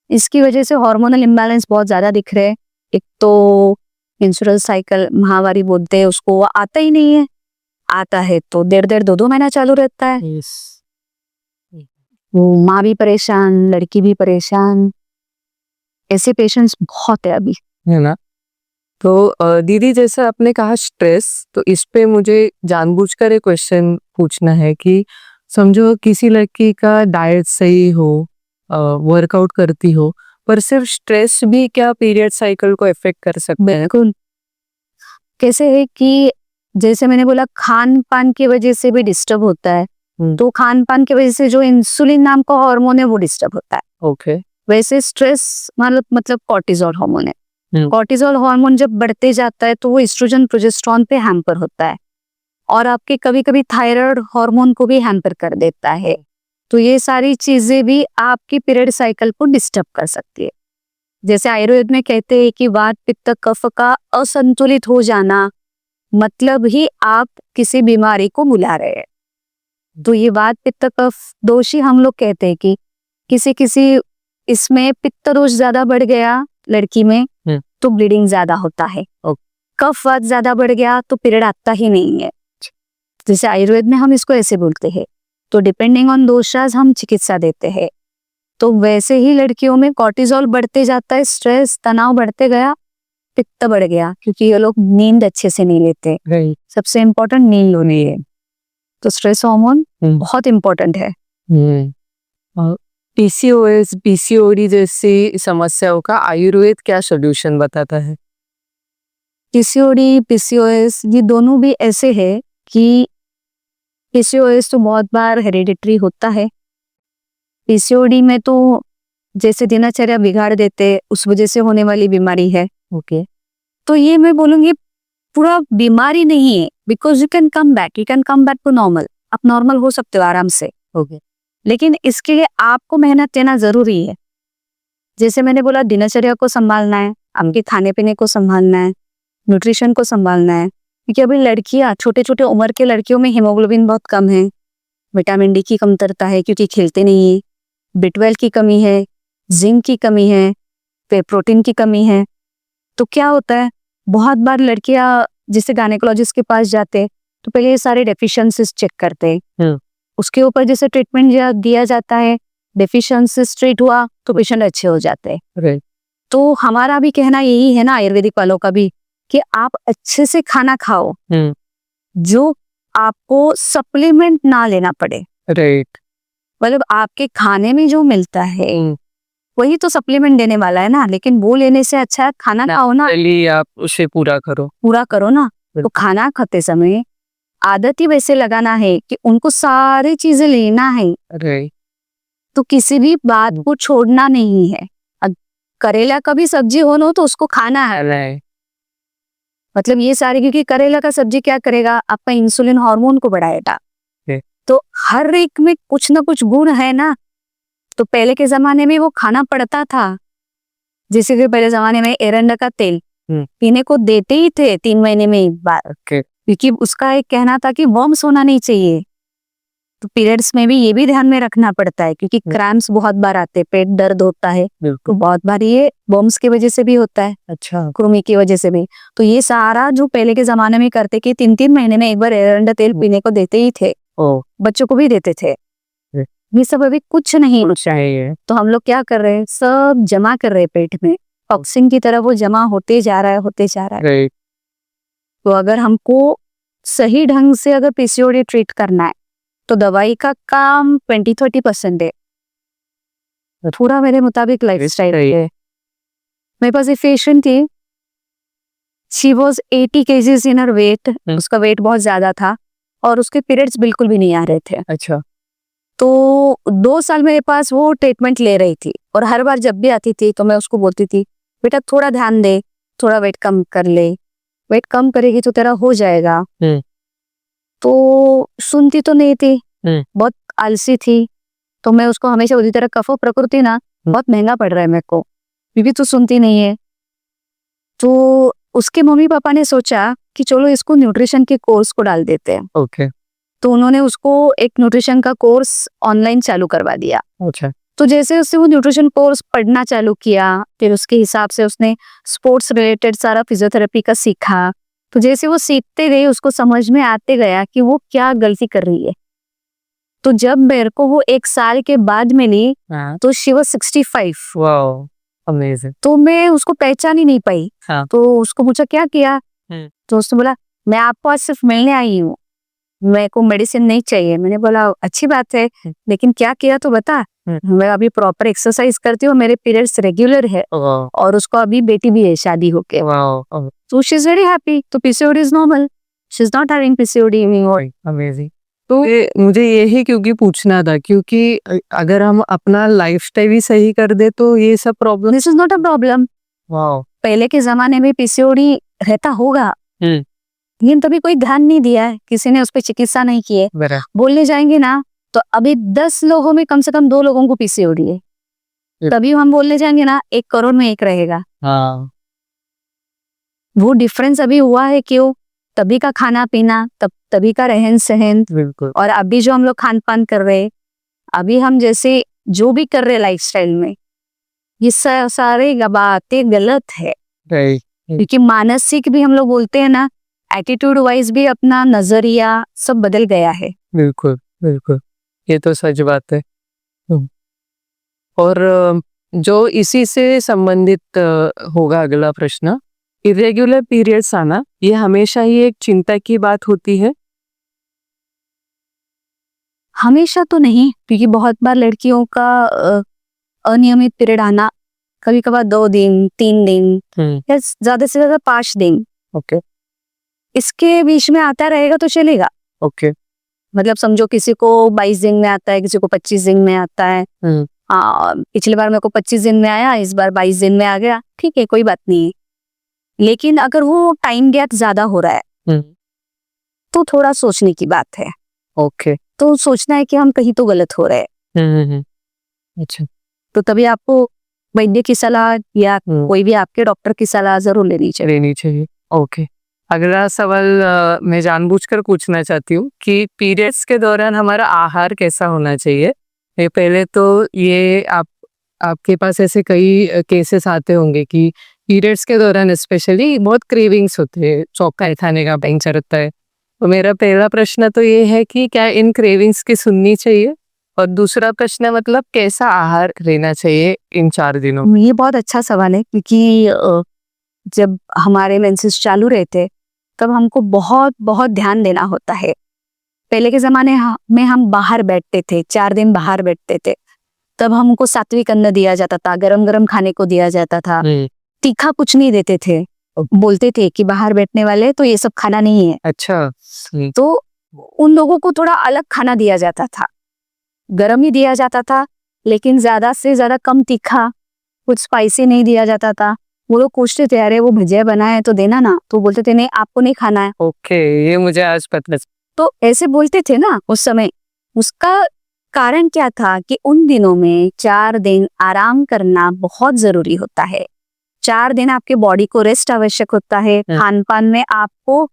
इसकी वजह से हार्मोनल इम्बैलेंस बहुत ज्यादा दिख रहे हैं। एक तो मेंस्ट्रुअल साइकिल, महावारी बोलते हैं उसको, वो आता ही नहीं है, आता है तो 1.5-2 महीना चालू रहता है। वो माँ भी परेशान, लड़की भी परेशान, ऐसे पेशेंट्स बहुत है अभी,
है ना। तो दीदी जैसा आपने कहा स्ट्रेस, तो इस पे मुझे जानबूझकर एक क्वेश्चन पूछना है कि समझो किसी लड़की का डाइट सही हो, वर्कआउट करती हो, पर सिर्फ स्ट्रेस भी क्या पीरियड साइकिल को इफेक्ट कर सकता है?
बिल्कुल। कैसे है कि जैसे मैंने बोला खान पान की वजह से भी डिस्टर्ब होता है, तो खान पान की वजह से जो इंसुलिन नाम का हार्मोन है वो डिस्टर्ब होता है।
ओके।
वैसे स्ट्रेस मतलब कॉर्टिजोल हार्मोन है।
हम्म।
कॉर्टिजोल हार्मोन जब बढ़ते जाता है तो वो एस्ट्रोजन प्रोजेस्टेरोन पे हैम्पर होता है और आपके कभी कभी थायराइड हार्मोन को भी हैम्पर कर देता है। तो ये सारी चीजें भी आपकी पीरियड साइकिल को डिस्टर्ब कर सकती है। जैसे आयुर्वेद में कहते हैं कि वात पित्त कफ का असंतुलित हो जाना मतलब ही आप किसी बीमारी को बुला रहे हैं। तो ये वात पित्त कफ दोष ही हम लोग कहते हैं कि किसी इसमें पित्त दोष ज्यादा बढ़ गया लड़की में तो ब्लीडिंग ज्यादा होता है, कफ वात ज्यादा बढ़ गया तो पीरियड आता ही नहीं है। जैसे आयुर्वेद में हम इसको ऐसे बोलते हैं। तो डिपेंडिंग ऑन दोषास हम चिकित्सा देते हैं। तो वैसे ही लड़कियों में कॉर्टिजोल बढ़ते जाता है, स्ट्रेस तनाव बढ़ते गया, पित्त बढ़ गया, क्योंकि ये लोग नींद अच्छे से नहीं लेते। सबसे इम्पोर्टेंट नींद होनी है। तो स्ट्रेस हार्मोन बहुत इम्पोर्टेंट है।
पीसीओएस, पीसीओडी जैसी समस्याओं का आयुर्वेद क्या सॉल्यूशन बताता है?
पीसीओडी पीसीओएस ये दोनों भी ऐसे है कि पीसीओएस तो बहुत बार हेरिडिटरी होता है। पीसीओडी में तो जैसे दिनचर्या बिगाड़ देते उस वजह से होने वाली बीमारी है। ओके। तो ये मैं बोलूंगी पूरा बीमारी नहीं है, because you can come back to normal. आप नॉर्मल हो सकते हो आराम से। ओके। लेकिन इसके लिए आपको मेहनत देना जरूरी है। जैसे मैंने बोला दिनचर्या को संभालना है, आपके खाने पीने को संभालना है, न्यूट्रिशन को संभालना है, क्योंकि अभी लड़कियां छोटे छोटे उम्र के लड़कियों में हीमोग्लोबिन बहुत कम है, विटामिन डी की कमतरता है क्योंकि खेलते नहीं है, B12 की कमी है, जिंक की कमी है, प्रोटीन की कमी है। तो क्या होता है बहुत बार लड़कियां जैसे गायनेकोलॉजिस्ट के पास जाते तो पहले ये सारे डेफिशिएंसीज चेक करते हैं, उसके ऊपर जैसे ट्रीटमेंट दिया जाता है, डेफिशिएंसीज ट्रीट हुआ तो पेशेंट अच्छे हो जाते हैं। तो हमारा भी कहना यही है ना आयुर्वेदिक वालों का भी कि आप अच्छे से खाना खाओ जो आपको सप्लीमेंट ना लेना पड़े।
राइट।
मतलब आपके खाने में जो मिलता है वही तो सप्लीमेंट देने वाला है ना, लेकिन वो लेने से अच्छा है खाना खाओ ना,
चलिए आप उसे पूरा करो
ना। तो खाना खाते समय आदत ही वैसे लगाना है कि उनको सारी चीजें लेना है।
राइट।
तो किसी भी बात को छोड़ना नहीं है। करेला का भी सब्जी हो ना तो उसको खाना है। मतलब ये सारे, क्योंकि करेला का सब्जी क्या करेगा आपका इंसुलिन हार्मोन को बढ़ाएगा। तो हर एक में कुछ ना कुछ गुण है ना। तो पहले के जमाने में वो खाना पड़ता था, जैसे कि पहले जमाने में एरंडा का तेल पीने को देते ही थे 3 महीने में एक बार, क्योंकि उसका एक कहना था कि वर्म्स होना नहीं चाहिए। तो पीरियड्स में भी ये भी ध्यान में रखना पड़ता है क्योंकि क्रैम्प्स बहुत बार आते, पेट दर्द होता है, तो बहुत बार ये वर्म्स की वजह से भी होता है। अच्छा। कृमि की वजह से भी। तो ये सारा जो पहले के जमाने में करते कि 3-3 महीने में एक बार एरंडा तेल पीने को देते ही थे, बच्चों को भी देते थे। ये सब अभी कुछ नहीं चाहिए। तो हम लोग क्या कर रहे हैं, सब जमा कर रहे हैं पेट में, टॉक्सिन की तरह वो जमा होते जा रहा है। तो अगर हमको सही ढंग से अगर पीसीओडी ट्रीट करना है तो दवाई का काम 20-30% है, थोड़ा मेरे मुताबिक लाइफस्टाइल है। मेरे पास एक पेशेंट थी, she was 80 kgs in her weight, उसका वेट बहुत ज्यादा था और उसके पीरियड्स बिल्कुल भी नहीं आ रहे थे। अच्छा। तो 2 साल मेरे पास वो ट्रीटमेंट ले रही थी और हर बार जब भी आती थी तो मैं उसको बोलती थी बेटा थोड़ा ध्यान दे, थोड़ा वेट कम कर ले, वेट कम करेगी तो तेरा हो जाएगा। तो सुनती तो नहीं थी, बहुत आलसी थी। तो मैं उसको हमेशा बोलती तेरा कफो प्रकृति ना बहुत महंगा पड़ रहा है मेरे को, बीबी तो सुनती नहीं है। तो उसके मम्मी पापा ने सोचा कि चलो इसको न्यूट्रिशन के कोर्स को डाल देते हैं। ओके। तो उन्होंने उसको एक न्यूट्रिशन का कोर्स ऑनलाइन चालू करवा दिया। अच्छा। तो जैसे उससे वो न्यूट्रिशन कोर्स पढ़ना चालू किया, फिर उसके हिसाब से उसने स्पोर्ट्स रिलेटेड सारा फिजियोथेरेपी का सीखा। तो जैसे वो सीखते गए उसको समझ में आते गया कि वो क्या गलती कर रही है। तो जब मेरे को वो 1 साल के बाद मिली तो शी वाज 65। वाओ।
अमेजिंग।
तो मैं उसको पहचान ही नहीं पाई।
हाँ।
तो उसको पूछा क्या किया, तो उसने बोला मैं आपको आज सिर्फ मिलने आई हूँ, मेरे को मेडिसिन नहीं चाहिए। मैंने बोला अच्छी बात है, लेकिन क्या किया तो बता। मैं अभी प्रॉपर एक्सरसाइज करती हूँ, मेरे पीरियड्स रेगुलर है और उसको अभी बेटी भी है शादी होके। तो शी इज वेरी हैप्पी। तो PCOD is normal, she is not having PCOD anymore.
Amazing. तो मुझे यही क्योंकि पूछना था, क्योंकि अगर हम अपना लाइफस्टाइल ही सही कर दे तो ये सब problem.
This is not a problem.
Wow.
पहले के जमाने में पीसीओडी रहता होगा, लेकिन तभी कोई ध्यान नहीं दिया है, किसी ने उस पर चिकित्सा नहीं की है। बोलने जाएंगे ना तो अभी 10 लोगों में कम से कम 2 लोगों को पीसीओडी है। तभी हम बोलने जाएंगे ना 1 करोड़ में 1 रहेगा।
हाँ।
वो डिफरेंस अभी हुआ है क्यों? तभी का खाना पीना, तभी का रहन सहन,
बिल्कुल।
और अभी जो हम लोग खान पान कर रहे हैं, अभी हम जैसे जो भी कर रहे हैं लाइफस्टाइल में, ये सारे बातें गलत है। क्योंकि मानसिक भी हम लोग बोलते हैं ना, एटीट्यूड वाइज भी अपना नजरिया सब बदल गया है।
बिल्कुल बिल्कुल, ये तो सच बात है। और जो इसी से संबंधित होगा अगला प्रश्न, इरेगुलर पीरियड्स आना ये हमेशा ही एक चिंता की बात होती है?
हमेशा तो नहीं, क्योंकि बहुत बार लड़कियों का अनियमित पीरियड आना, कभी कभार 2 दिन 3 दिन या ज्यादा से ज्यादा 5 दिन,
ओके,
इसके बीच में आता रहेगा तो चलेगा।
ओके।
मतलब समझो किसी को 22 दिन में आता है, किसी को 25 दिन में आता है। पिछली बार मेरे को 25 दिन में आया, इस बार 22 दिन में आ गया, ठीक है, कोई बात नहीं है। लेकिन अगर वो टाइम गैप ज्यादा हो रहा है तो थोड़ा सोचने की बात है।
ओके।
तो सोचना है कि हम कहीं तो गलत हो रहे हैं।
अच्छा।
तो तभी आपको वैद्य की सलाह या कोई भी आपके डॉक्टर की सलाह जरूर लेनी चाहिए।
ओके। अगला सवाल मैं जानबूझकर पूछना चाहती हूँ कि पीरियड्स के दौरान हमारा आहार कैसा होना चाहिए। ये पहले तो ये आपके पास ऐसे कई केसेस आते होंगे कि पीरियड्स के दौरान स्पेशली बहुत क्रेविंग्स होते हैं, चौका खाने का भयंकर रहता है। तो मेरा पहला प्रश्न तो ये है कि क्या इन क्रेविंग्स की सुननी चाहिए, और दूसरा प्रश्न मतलब कैसा आहार लेना चाहिए इन 4 दिनों में?
ये बहुत अच्छा सवाल है, क्योंकि जब हमारे मेंसेस चालू रहते तब हमको बहुत बहुत ध्यान देना होता है। पहले के जमाने में हम बाहर बैठते थे, 4 दिन बाहर बैठते थे, तब हमको सात्विक अन्न दिया जाता था, गरम गरम खाने को दिया जाता था, तीखा कुछ नहीं देते थे। बोलते थे कि बाहर बैठने वाले तो ये सब खाना नहीं है।
अच्छा।
तो उन लोगों को थोड़ा अलग खाना दिया जाता था, गरम ही दिया जाता था, लेकिन ज्यादा से ज्यादा कम तीखा, कुछ स्पाइसी नहीं दिया जाता था। वो लोग पूछते थे अरे वो भजिया बनाए है तो देना ना, तो बोलते थे नहीं आपको नहीं खाना है।
ओके, ये मुझे आज पता।
तो ऐसे बोलते थे ना उस समय। उसका कारण क्या था कि उन दिनों में 4 दिन आराम करना बहुत जरूरी होता है। 4 दिन आपके बॉडी को रेस्ट आवश्यक होता है। खान पान में आपको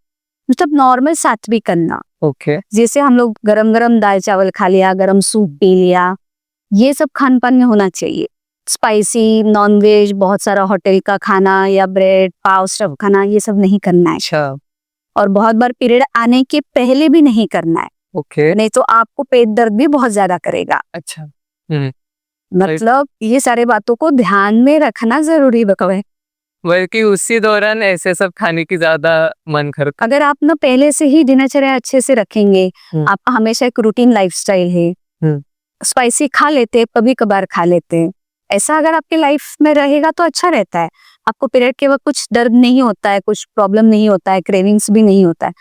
मतलब नॉर्मल सात्विक करना,
ओके।
जैसे हम लोग गरम गरम दाल चावल खा लिया, गरम सूप पी लिया, ये सब खान पान में होना चाहिए। स्पाइसी नॉनवेज बहुत सारा होटल का खाना या ब्रेड पाव स्टफ खाना, ये सब नहीं करना है।
अच्छा।
और बहुत बार पीरियड आने के पहले भी नहीं करना है।
ओके।
नहीं तो आपको पेट दर्द भी बहुत ज्यादा करेगा।
अच्छा।
मतलब ये सारे बातों को ध्यान में रखना जरूरी है।
बल्कि उसी दौरान ऐसे सब खाने की ज्यादा मन करता।
अगर आप ना पहले से ही दिनचर्या अच्छे से रखेंगे, आपका हमेशा एक रूटीन लाइफस्टाइल है, स्पाइसी खा लेते कभी कभार खा लेते, ऐसा अगर आपके लाइफ में रहेगा तो अच्छा रहता है। आपको पीरियड के वक्त कुछ दर्द नहीं होता है, कुछ प्रॉब्लम नहीं होता है, क्रेविंग्स भी नहीं होता है।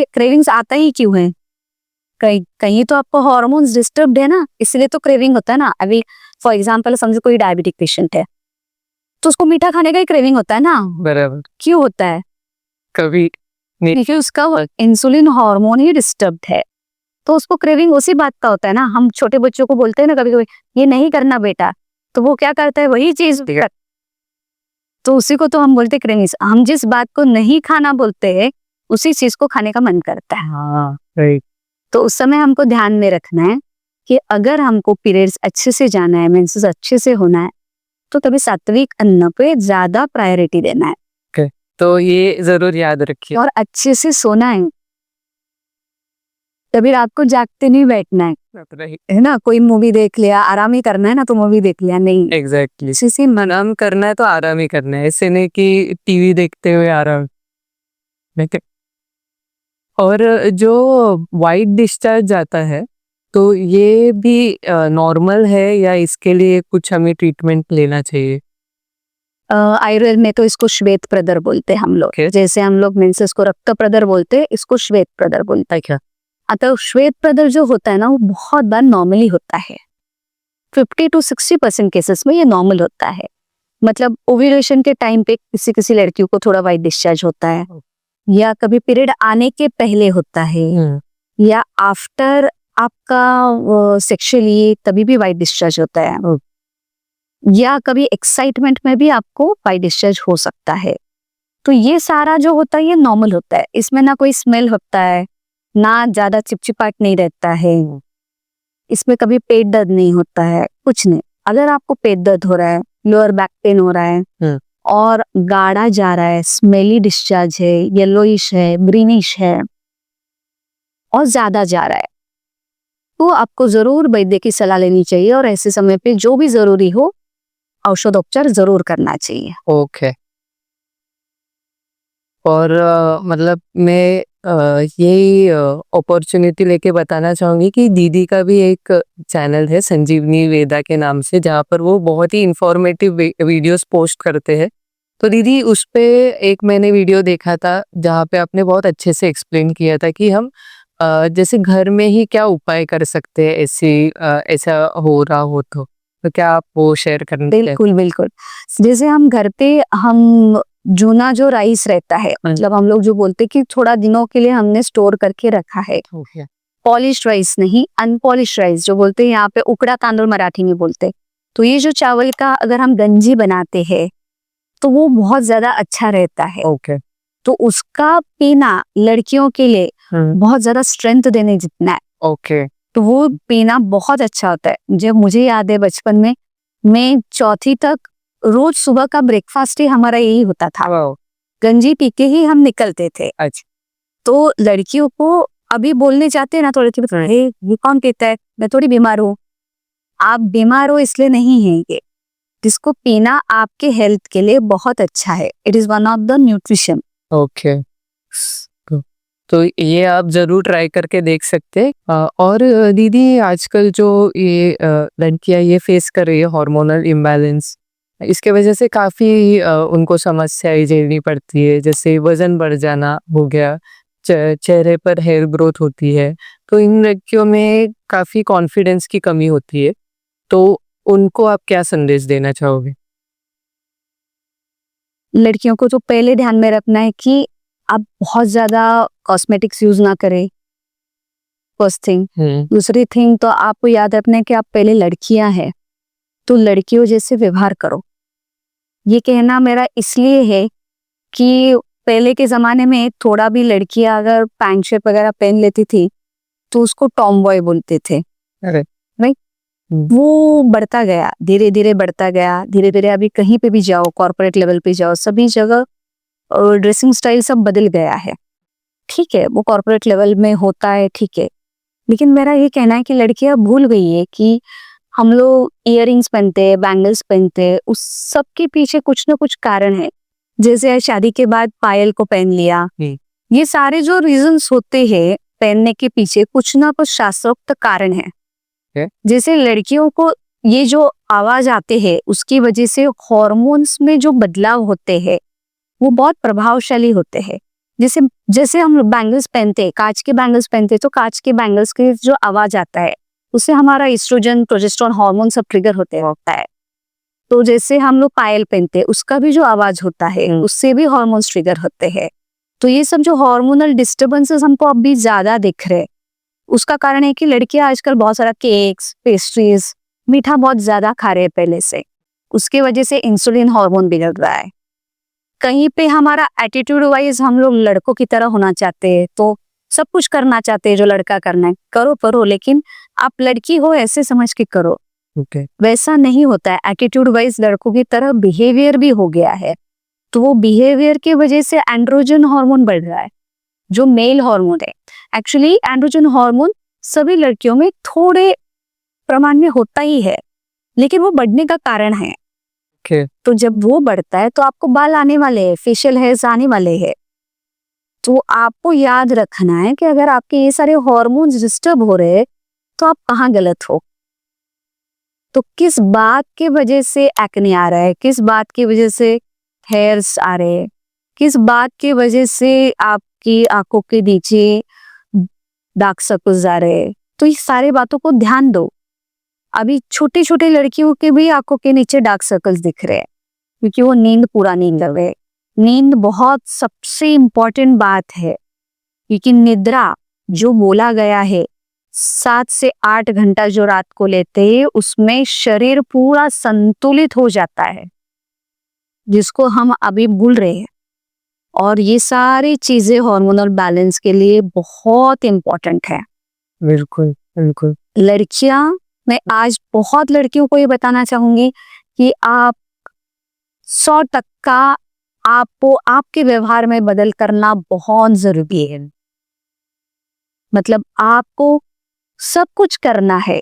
क्रेविंग्स आता ही क्यों है? कहीं तो आपको हार्मोन्स डिस्टर्ब्ड है ना, इसलिए तो क्रेविंग होता है ना। अभी फॉर एग्जांपल समझो कोई डायबिटिक पेशेंट है तो उसको मीठा खाने का ही क्रेविंग होता है ना।
बराबर।
क्यों होता है?
कभी
देखिए उसका इंसुलिन हार्मोन ही डिस्टर्ब्ड है, तो उसको क्रेविंग उसी बात का होता है ना। हम छोटे बच्चों को बोलते हैं ना कभी कभी ये नहीं करना बेटा, तो वो क्या करता है वही चीज, तो उसी को तो हम बोलते क्रेविंग्स। हम जिस बात को नहीं खाना बोलते हैं उसी चीज को खाने का मन करता है।
हाँ, राइट।
तो उस समय हमको ध्यान में रखना है कि अगर हमको पीरियड्स अच्छे से जाना है, मेंसेस अच्छे से होना है, तो तभी सात्विक अन्न पे ज्यादा प्रायोरिटी देना है।
तो ये जरूर याद रखिए।
और अच्छे से सोना है। कभी रात को जागते नहीं बैठना है ना, कोई मूवी देख लिया, आराम ही करना है ना तो मूवी देख लिया, नहीं।
एग्जैक्टली
इसी से
आराम करना है तो आराम ही करना है, ऐसे नहीं कि टीवी देखते हुए आराम। ठीक है। और जो वाइट डिस्चार्ज जाता है तो ये भी नॉर्मल है या इसके लिए कुछ हमें ट्रीटमेंट लेना चाहिए?
आयुर्वेद में तो इसको श्वेत प्रदर बोलते हैं हम लोग।
Okay.
जैसे हम लोग मेंसेस को रक्त प्रदर बोलते हैं, इसको श्वेत प्रदर बोलते हैं।
क्या?
अतः श्वेत प्रदर जो होता है ना, वो बहुत बार नॉर्मली होता है। 50 to 60% केसेस में ये नॉर्मल होता है। मतलब ओव्यूलेशन के टाइम पे किसी किसी लड़कियों को थोड़ा वाइट डिस्चार्ज होता है, या कभी पीरियड आने के पहले होता है, या आफ्टर आपका सेक्सुअली तभी भी वाइट डिस्चार्ज होता है, या कभी एक्साइटमेंट में भी आपको वाइट डिस्चार्ज हो सकता है। तो ये सारा जो होता है ये नॉर्मल होता है। इसमें ना कोई स्मेल होता है, ना ज्यादा चिपचिपाट नहीं रहता है, इसमें कभी पेट दर्द नहीं होता है, कुछ नहीं। अगर आपको पेट दर्द हो रहा है, लोअर बैक पेन हो रहा है और गाढ़ा जा रहा है, स्मेली डिस्चार्ज है, येलोइश है, ग्रीनिश है और ज्यादा जा रहा है, तो आपको जरूर वैद्य की सलाह लेनी चाहिए और ऐसे समय पे जो भी जरूरी हो औषधोपचार जरूर करना चाहिए।
ओके। और मतलब मैं यही अपॉर्चुनिटी लेके बताना चाहूंगी कि दीदी का भी एक चैनल है संजीवनी वेदा के नाम से, जहाँ पर वो बहुत ही इंफॉर्मेटिव वीडियोस पोस्ट करते हैं। तो दीदी उस पे एक मैंने वीडियो देखा था जहाँ पे आपने बहुत अच्छे से एक्सप्लेन किया था कि हम जैसे घर में ही क्या उपाय कर सकते हैं ऐसा हो रहा हो तो क्या आप वो शेयर करना?
बिल्कुल बिल्कुल। जैसे हम घर पे हम जूना जो राइस रहता है, मतलब हम लोग जो बोलते हैं कि थोड़ा दिनों के लिए हमने स्टोर करके रखा है, पॉलिश्ड राइस नहीं, अनपॉलिश्ड राइस जो बोलते हैं यहाँ पे, उकड़ा तांदुल मराठी में बोलते हैं। तो ये जो चावल का अगर हम गंजी बनाते हैं तो वो बहुत ज्यादा अच्छा रहता है।
ओके।
तो उसका पीना लड़कियों के लिए बहुत ज्यादा स्ट्रेंथ देने जितना है।
ओके।
तो वो पीना बहुत अच्छा होता है। जब मुझे याद है बचपन में, मैं चौथी तक रोज सुबह का ब्रेकफास्ट ही हमारा यही होता था, गंजी पी के ही हम निकलते थे।
अच्छा।
तो लड़कियों को अभी बोलने जाते हैं ना तो लड़की बताते हैं, ये कौन कहता है, मैं थोड़ी बीमार हूँ। आप बीमार हो इसलिए नहीं है, ये जिसको पीना आपके हेल्थ के लिए बहुत अच्छा है। It is one of the nutrition.
Okay. तो ये आप जरूर ट्राई करके देख सकते हैं। और दीदी आजकल जो ये लड़कियां ये फेस कर रही है हार्मोनल इम्बैलेंस, इसके वजह से काफ़ी उनको समस्याएं झेलनी पड़ती है, जैसे वजन बढ़ जाना हो गया, चेहरे पर हेयर ग्रोथ होती है। तो इन लड़कियों में काफ़ी कॉन्फिडेंस की कमी होती है, तो उनको आप क्या संदेश देना चाहोगे?
लड़कियों को तो पहले ध्यान में रखना है कि आप बहुत ज्यादा कॉस्मेटिक्स यूज ना करें, फर्स्ट थिंग। दूसरी थिंग तो आपको याद रखना है कि आप पहले लड़कियां हैं तो लड़कियों जैसे व्यवहार करो। ये कहना मेरा इसलिए है कि पहले के जमाने में थोड़ा भी लड़कियां अगर पैंट शर्ट वगैरह पहन लेती थी तो उसको टॉम बॉय बोलते थे। राइट। वो बढ़ता गया, धीरे धीरे बढ़ता गया, धीरे धीरे अभी कहीं पे भी जाओ, कॉर्पोरेट लेवल पे जाओ, सभी जगह ड्रेसिंग स्टाइल सब बदल गया है। ठीक है, वो कॉर्पोरेट लेवल में होता है, ठीक है, लेकिन मेरा ये कहना है कि लड़कियां भूल गई है कि हम लोग इयररिंग्स पहनते हैं, बैंगल्स पहनते हैं, उस सब के पीछे कुछ ना कुछ कारण है। जैसे शादी के बाद पायल को पहन लिया, ये सारे जो रीजंस होते हैं पहनने के पीछे कुछ ना कुछ शास्त्रोक्त कारण है। जैसे लड़कियों को ये जो आवाज आते हैं उसकी वजह से हॉर्मोन्स में जो बदलाव होते हैं वो बहुत प्रभावशाली होते हैं। जैसे जैसे हम बैंगल्स पहनते हैं, कांच के बैंगल्स पहनते हैं, तो कांच के बैंगल्स के जो आवाज आता है उससे हमारा एस्ट्रोजन, प्रोजेस्टेरोन हार्मोन सब ट्रिगर होता है। तो जैसे हम लोग पायल पहनते हैं उसका भी जो आवाज होता है उससे भी हार्मोन्स ट्रिगर होते हैं। तो ये सब जो हार्मोनल डिस्टर्बेंसेस हमको अभी ज्यादा दिख रहे हैं, उसका कारण है कि लड़कियां आजकल बहुत सारा केक्स, पेस्ट्रीज, मीठा बहुत ज्यादा खा रहे हैं पहले से। उसके वजह से इंसुलिन हार्मोन बिगड़ रहा है। कहीं पे हमारा एटीट्यूड वाइज हम लोग लड़कों की तरह होना चाहते हैं, तो सब कुछ करना चाहते हैं जो लड़का करना है, करो, लेकिन आप लड़की हो ऐसे समझ के करो। वैसा नहीं होता है। एटीट्यूड वाइज लड़कों की तरह बिहेवियर भी हो गया है, तो वो बिहेवियर की वजह से एंड्रोजन हार्मोन बढ़ रहा है जो मेल हार्मोन है। एक्चुअली एंड्रोजन हार्मोन सभी लड़कियों में थोड़े प्रमाण में होता ही है, लेकिन वो बढ़ने का कारण है।
ओके।
तो जब वो बढ़ता है तो आपको बाल आने वाले हैं, फेशियल हेयर्स आने वाले हैं। तो आपको याद रखना है कि अगर आपके ये सारे हार्मोन्स डिस्टर्ब हो रहे हैं तो आप कहाँ गलत हो। तो किस बात की वजह से एक्ने आ रहा है, किस बात की वजह से हेयर्स आ रहे हैं, किस बात की वजह से आपकी आंखों के नीचे डार्क सर्कल्स आ रहे हैं, तो ये सारी बातों को ध्यान दो। अभी छोटी छोटी लड़कियों के भी आंखों के नीचे डार्क सर्कल्स दिख रहे हैं क्योंकि वो नींद पूरा नहीं कर रहे। नींद बहुत सबसे इम्पोर्टेंट बात है, क्योंकि निद्रा जो बोला गया है 7 से 8 घंटा जो रात को लेते हैं उसमें शरीर पूरा संतुलित हो जाता है, जिसको हम अभी भूल रहे हैं। और ये सारी चीजें हार्मोनल बैलेंस के लिए बहुत इम्पोर्टेंट है।
बिल्कुल बिल्कुल।
लड़कियां, मैं आज बहुत लड़कियों को ये बताना चाहूंगी कि आप 100% आपको आपके व्यवहार में बदल करना बहुत जरूरी है। मतलब आपको सब कुछ करना है,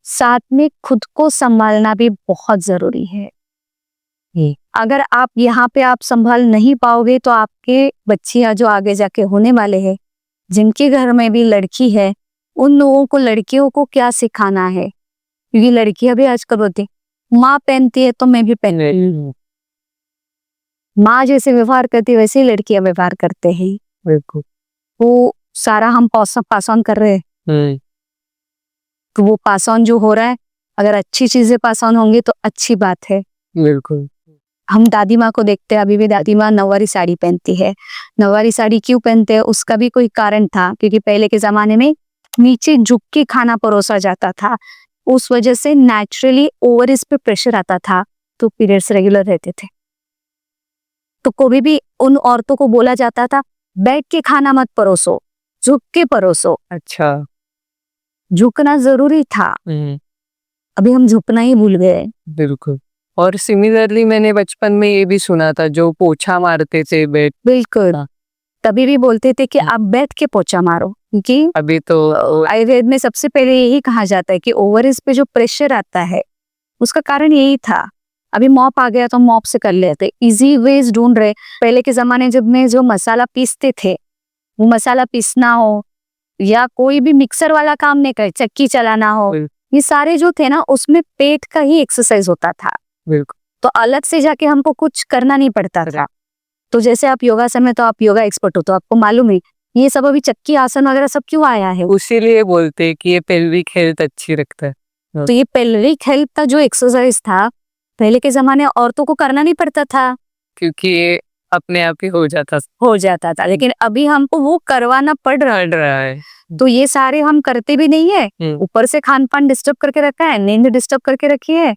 साथ में खुद को संभालना भी बहुत जरूरी है। अगर आप यहाँ पे आप संभाल नहीं पाओगे तो आपके बच्चियां जो आगे जाके होने वाले हैं, जिनके घर में भी लड़की है, उन लोगों को लड़कियों को क्या सिखाना है। क्योंकि लड़कियां भी आजकल होती, माँ पहनती है तो मैं भी पहन, माँ जैसे व्यवहार करती है वैसे ही लड़कियां व्यवहार करते हैं।
बिल्कुल।
वो सारा हम पास ऑन कर रहे हैं, तो वो पास ऑन जो हो रहा है, अगर अच्छी चीजें पास ऑन होंगी तो अच्छी बात है।
बिल्कुल।
हम दादी माँ को देखते हैं, अभी भी दादी माँ नौवारी साड़ी पहनती है। नौवारी साड़ी क्यों पहनते हैं, उसका भी कोई कारण था, क्योंकि पहले के जमाने में नीचे झुक के खाना परोसा जाता था, उस वजह से नेचुरली ओवरिज पे प्रेशर आता था, तो पीरियड्स रेगुलर रहते थे। तो कभी भी उन औरतों को बोला जाता था बैठ के खाना मत परोसो, झुक के परोसो।
अच्छा।
झुकना जरूरी था, अभी हम झुकना ही भूल गए।
बिल्कुल। और सिमिलरली मैंने बचपन में ये भी सुना था, जो पोछा मारते थे बेड,
बिल्कुल, तभी भी बोलते थे कि आप बैठ के पोछा मारो, क्योंकि
अभी तो
आयुर्वेद में सबसे पहले यही कहा जाता है कि ओवरिज पे जो प्रेशर आता है उसका कारण यही था। अभी मॉप आ गया तो मॉप से कर लेते, इजी वेज ढूंढ रहे। पहले के जमाने जब में जो मसाला पीसते थे, वो मसाला पीसना हो या कोई भी मिक्सर वाला काम नहीं करे, चक्की चलाना हो, ये सारे जो थे ना उसमें पेट का ही एक्सरसाइज होता था।
बिल्कुल।
तो अलग से जाके हमको कुछ करना नहीं पड़ता था। तो जैसे आप योगासन में, तो आप योगा एक्सपर्ट हो तो आपको मालूम है ये सब अभी चक्की आसन वगैरह सब क्यों आया है।
उसीलिए बोलते हैं कि ये पेल्विक हेल्थ अच्छी रखता है।
तो ये पेल्विक हेल्थ का जो एक्सरसाइज था पहले के जमाने औरतों को करना नहीं पड़ता था,
क्योंकि ये अपने आप ही हो जाता
था। लेकिन अभी हमको वो करवाना पड़ रहा
है।
तो ये सारे हम करते भी नहीं है, ऊपर से खान पान डिस्टर्ब करके रखा है, नींद डिस्टर्ब करके रखी है,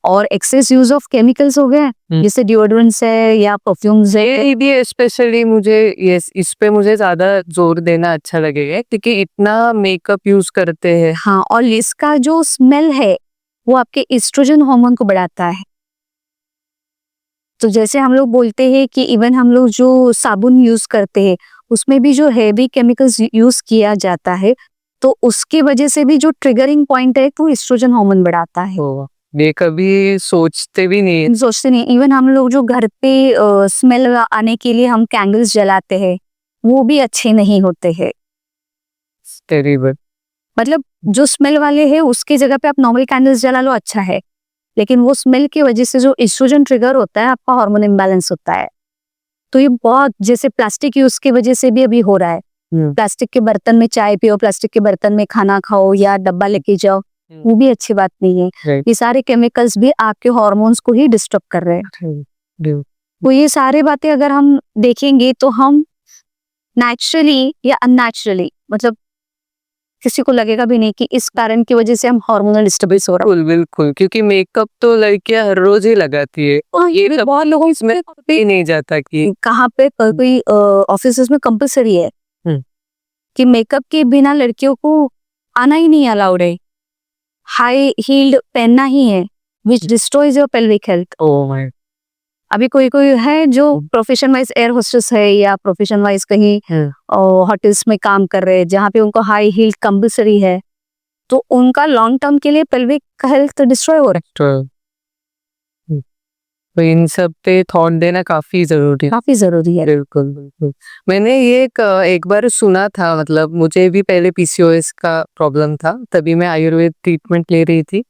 और एक्सेस यूज ऑफ केमिकल्स हो गए, जैसे डिओड्रेंट्स है या परफ्यूम्स है।
ये स्पेशली मुझे इस पे मुझे ज्यादा जोर देना अच्छा लगेगा, क्योंकि इतना मेकअप यूज करते हैं।
हाँ, और इसका जो स्मेल है वो आपके एस्ट्रोजन हार्मोन को बढ़ाता है। तो जैसे हम लोग बोलते हैं कि इवन हम लोग जो साबुन यूज करते हैं उसमें भी जो हैवी केमिकल्स यूज किया जाता है, तो उसकी वजह से भी जो ट्रिगरिंग पॉइंट है वो एस्ट्रोजन हार्मोन बढ़ाता है।
ये कभी सोचते भी नहीं।
इवन हम लोग जो घर पे स्मेल आने के लिए हम कैंडल्स जलाते हैं, वो भी अच्छे नहीं होते हैं।
टेरिबल।
मतलब जो स्मेल वाले हैं उसकी जगह पे आप नॉर्मल कैंडल्स जला लो, अच्छा है, लेकिन वो स्मेल की वजह से जो एस्ट्रोजन ट्रिगर होता है, आपका हार्मोन इम्बैलेंस होता है। तो ये बहुत, जैसे प्लास्टिक यूज की वजह से भी अभी हो रहा है। प्लास्टिक के बर्तन में चाय पियो, प्लास्टिक के बर्तन में खाना खाओ या डब्बा लेके जाओ, वो भी अच्छी बात नहीं है। ये सारे केमिकल्स भी आपके हार्मोन्स को ही डिस्टर्ब कर रहे हैं। तो ये सारे बातें अगर हम देखेंगे तो हम नेचुरली या अननेचुरली, मतलब किसी को लगेगा भी नहीं कि इस कारण की वजह से हम हार्मोनल डिस्टर्बेंस हो रहा है।
बिल्कुल, क्योंकि मेकअप तो लड़कियां हर रोज ही लगाती है, और ये
बहुत लोगों
इसमें ही नहीं जाता कि
कहाँ पे कोई ऑफिस में कंपलसरी है कि मेकअप के बिना लड़कियों को आना ही नहीं अलाउड है, हाई हील्ड पहनना ही है, which destroys your pelvic health. अभी कोई कोई है जो प्रोफेशन वाइज एयर होस्टेस है या प्रोफेशन वाइज कहीं होटल्स में काम कर रहे हैं जहाँ पे उनको हाई हील कंपल्सरी है, तो उनका लॉन्ग टर्म के लिए पेल्विक हेल्थ डिस्ट्रॉय हो रहा है।
तो इन सब पे थॉट देना काफी जरूरी है।
काफी जरूरी है।
बिल्कुल बिल्कुल। मैंने ये एक बार सुना था, मतलब मुझे भी पहले पीसीओएस का प्रॉब्लम था, तभी मैं आयुर्वेद ट्रीटमेंट ले रही थी।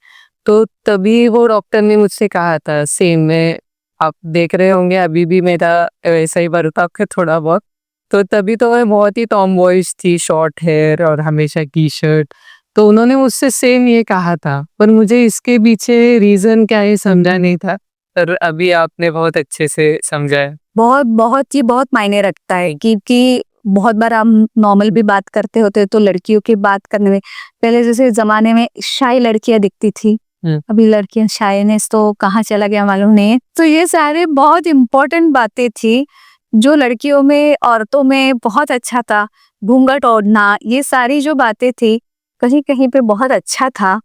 तो तभी वो डॉक्टर ने मुझसे कहा था सेम, में आप देख रहे होंगे अभी भी मेरा वैसा ही बर्ताव है थोड़ा बहुत। तो तभी तो मैं बहुत ही टॉम बॉयज थी, शॉर्ट हेयर और हमेशा टी शर्ट। तो उन्होंने मुझसे सेम ये कहा था, पर मुझे इसके पीछे रीजन क्या है समझा नहीं था। पर अभी आपने बहुत अच्छे से समझाया।
बहुत बहुत ये बहुत मायने रखता है क्योंकि बहुत बार हम नॉर्मल भी बात करते होते तो लड़कियों की बात करने में पहले जैसे जमाने में शाय लड़कियां दिखती थी, अभी लड़कियां शायनेस तो कहाँ चला गया मालूम नहीं है। तो ये सारे बहुत इम्पोर्टेंट बातें थी जो लड़कियों में औरतों में बहुत अच्छा था। घूंघट ओढ़ना, ये सारी जो बातें थी कहीं कहीं पे बहुत अच्छा था।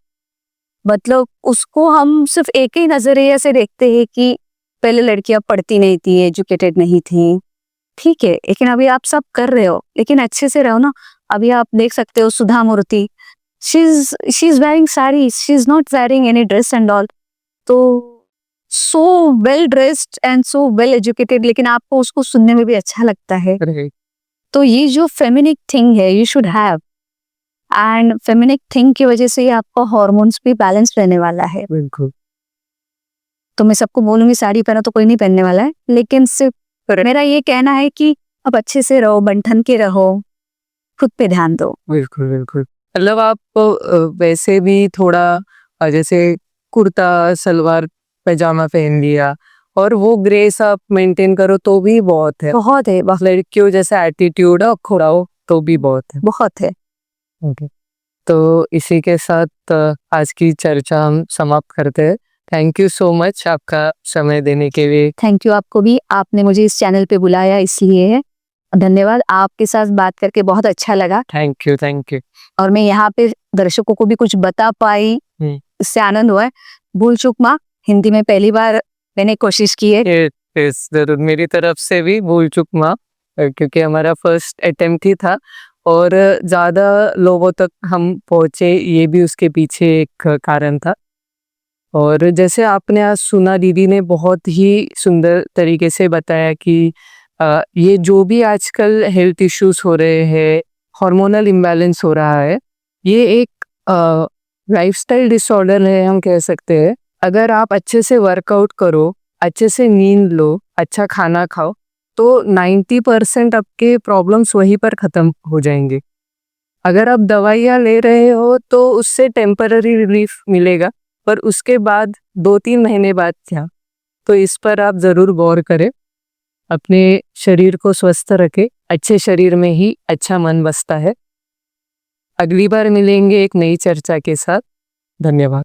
मतलब उसको हम सिर्फ एक ही नजरिए से देखते हैं कि पहले लड़कियां पढ़ती नहीं थी, एजुकेटेड नहीं थी, ठीक है, लेकिन अभी आप सब कर रहे हो, लेकिन अच्छे से रहो ना। अभी आप देख सकते हो Sudha Murthy, she is wearing sari, she is not wearing any dress and all. तो so well dressed and so well educated, लेकिन आपको उसको सुनने में भी अच्छा लगता है। तो ये जो फेमिनिक थिंग है you should have, and feminine thing की वजह से आपका हार्मोन्स भी बैलेंस रहने वाला है।
बिल्कुल।
तो मैं सबको बोलूंगी साड़ी पहनो, तो कोई नहीं पहनने वाला है, लेकिन सिर्फ मेरा ये कहना है कि अब अच्छे से रहो, बंठन के रहो, खुद पे ध्यान दो।
बिल्कुल बिल्कुल। मतलब आप वैसे भी थोड़ा जैसे कुर्ता सलवार पैजामा पहन लिया और वो ग्रेस आप मेंटेन करो तो भी बहुत है।
बहुत है,
लड़कियों जैसा एटीट्यूड खोड़ा हो तो भी बहुत है।
बहुत है।
ओके, तो इसी के साथ आज की चर्चा हम समाप्त करते हैं। थैंक यू सो मच आपका समय देने के लिए।
थैंक यू आपको भी, आपने मुझे इस चैनल पे बुलाया इसलिए है, धन्यवाद। आपके साथ बात करके बहुत अच्छा लगा।
Thank you thank you.
और मैं यहाँ पे दर्शकों को भी कुछ बता पाई, इससे आनंद हुआ है। भूल चूक माँ हिंदी में पहली बार मैंने कोशिश की है।
जरूर, मेरी तरफ से भी भूल चूक माँ, क्योंकि हमारा फर्स्ट अटेम्प्ट ही था और ज़्यादा लोगों तक हम पहुँचे, ये भी उसके पीछे एक कारण था। और जैसे आपने आज सुना, दीदी ने बहुत ही सुंदर तरीके से बताया कि ये जो भी आजकल हेल्थ इश्यूज हो रहे हैं, हार्मोनल इम्बैलेंस हो रहा है, ये एक लाइफस्टाइल डिसऑर्डर है हम कह सकते हैं। अगर आप अच्छे से वर्कआउट करो, अच्छे से नींद लो, अच्छा खाना खाओ, तो 90% आपके प्रॉब्लम्स वहीं पर ख़त्म हो जाएंगे। अगर आप दवाइयाँ ले रहे हो तो उससे टेम्पररी रिलीफ मिलेगा, पर उसके बाद 2-3 महीने बाद क्या, तो इस पर आप ज़रूर गौर करें। अपने शरीर को स्वस्थ रखें, अच्छे शरीर में ही अच्छा मन बसता है। अगली बार मिलेंगे एक नई चर्चा के साथ। धन्यवाद।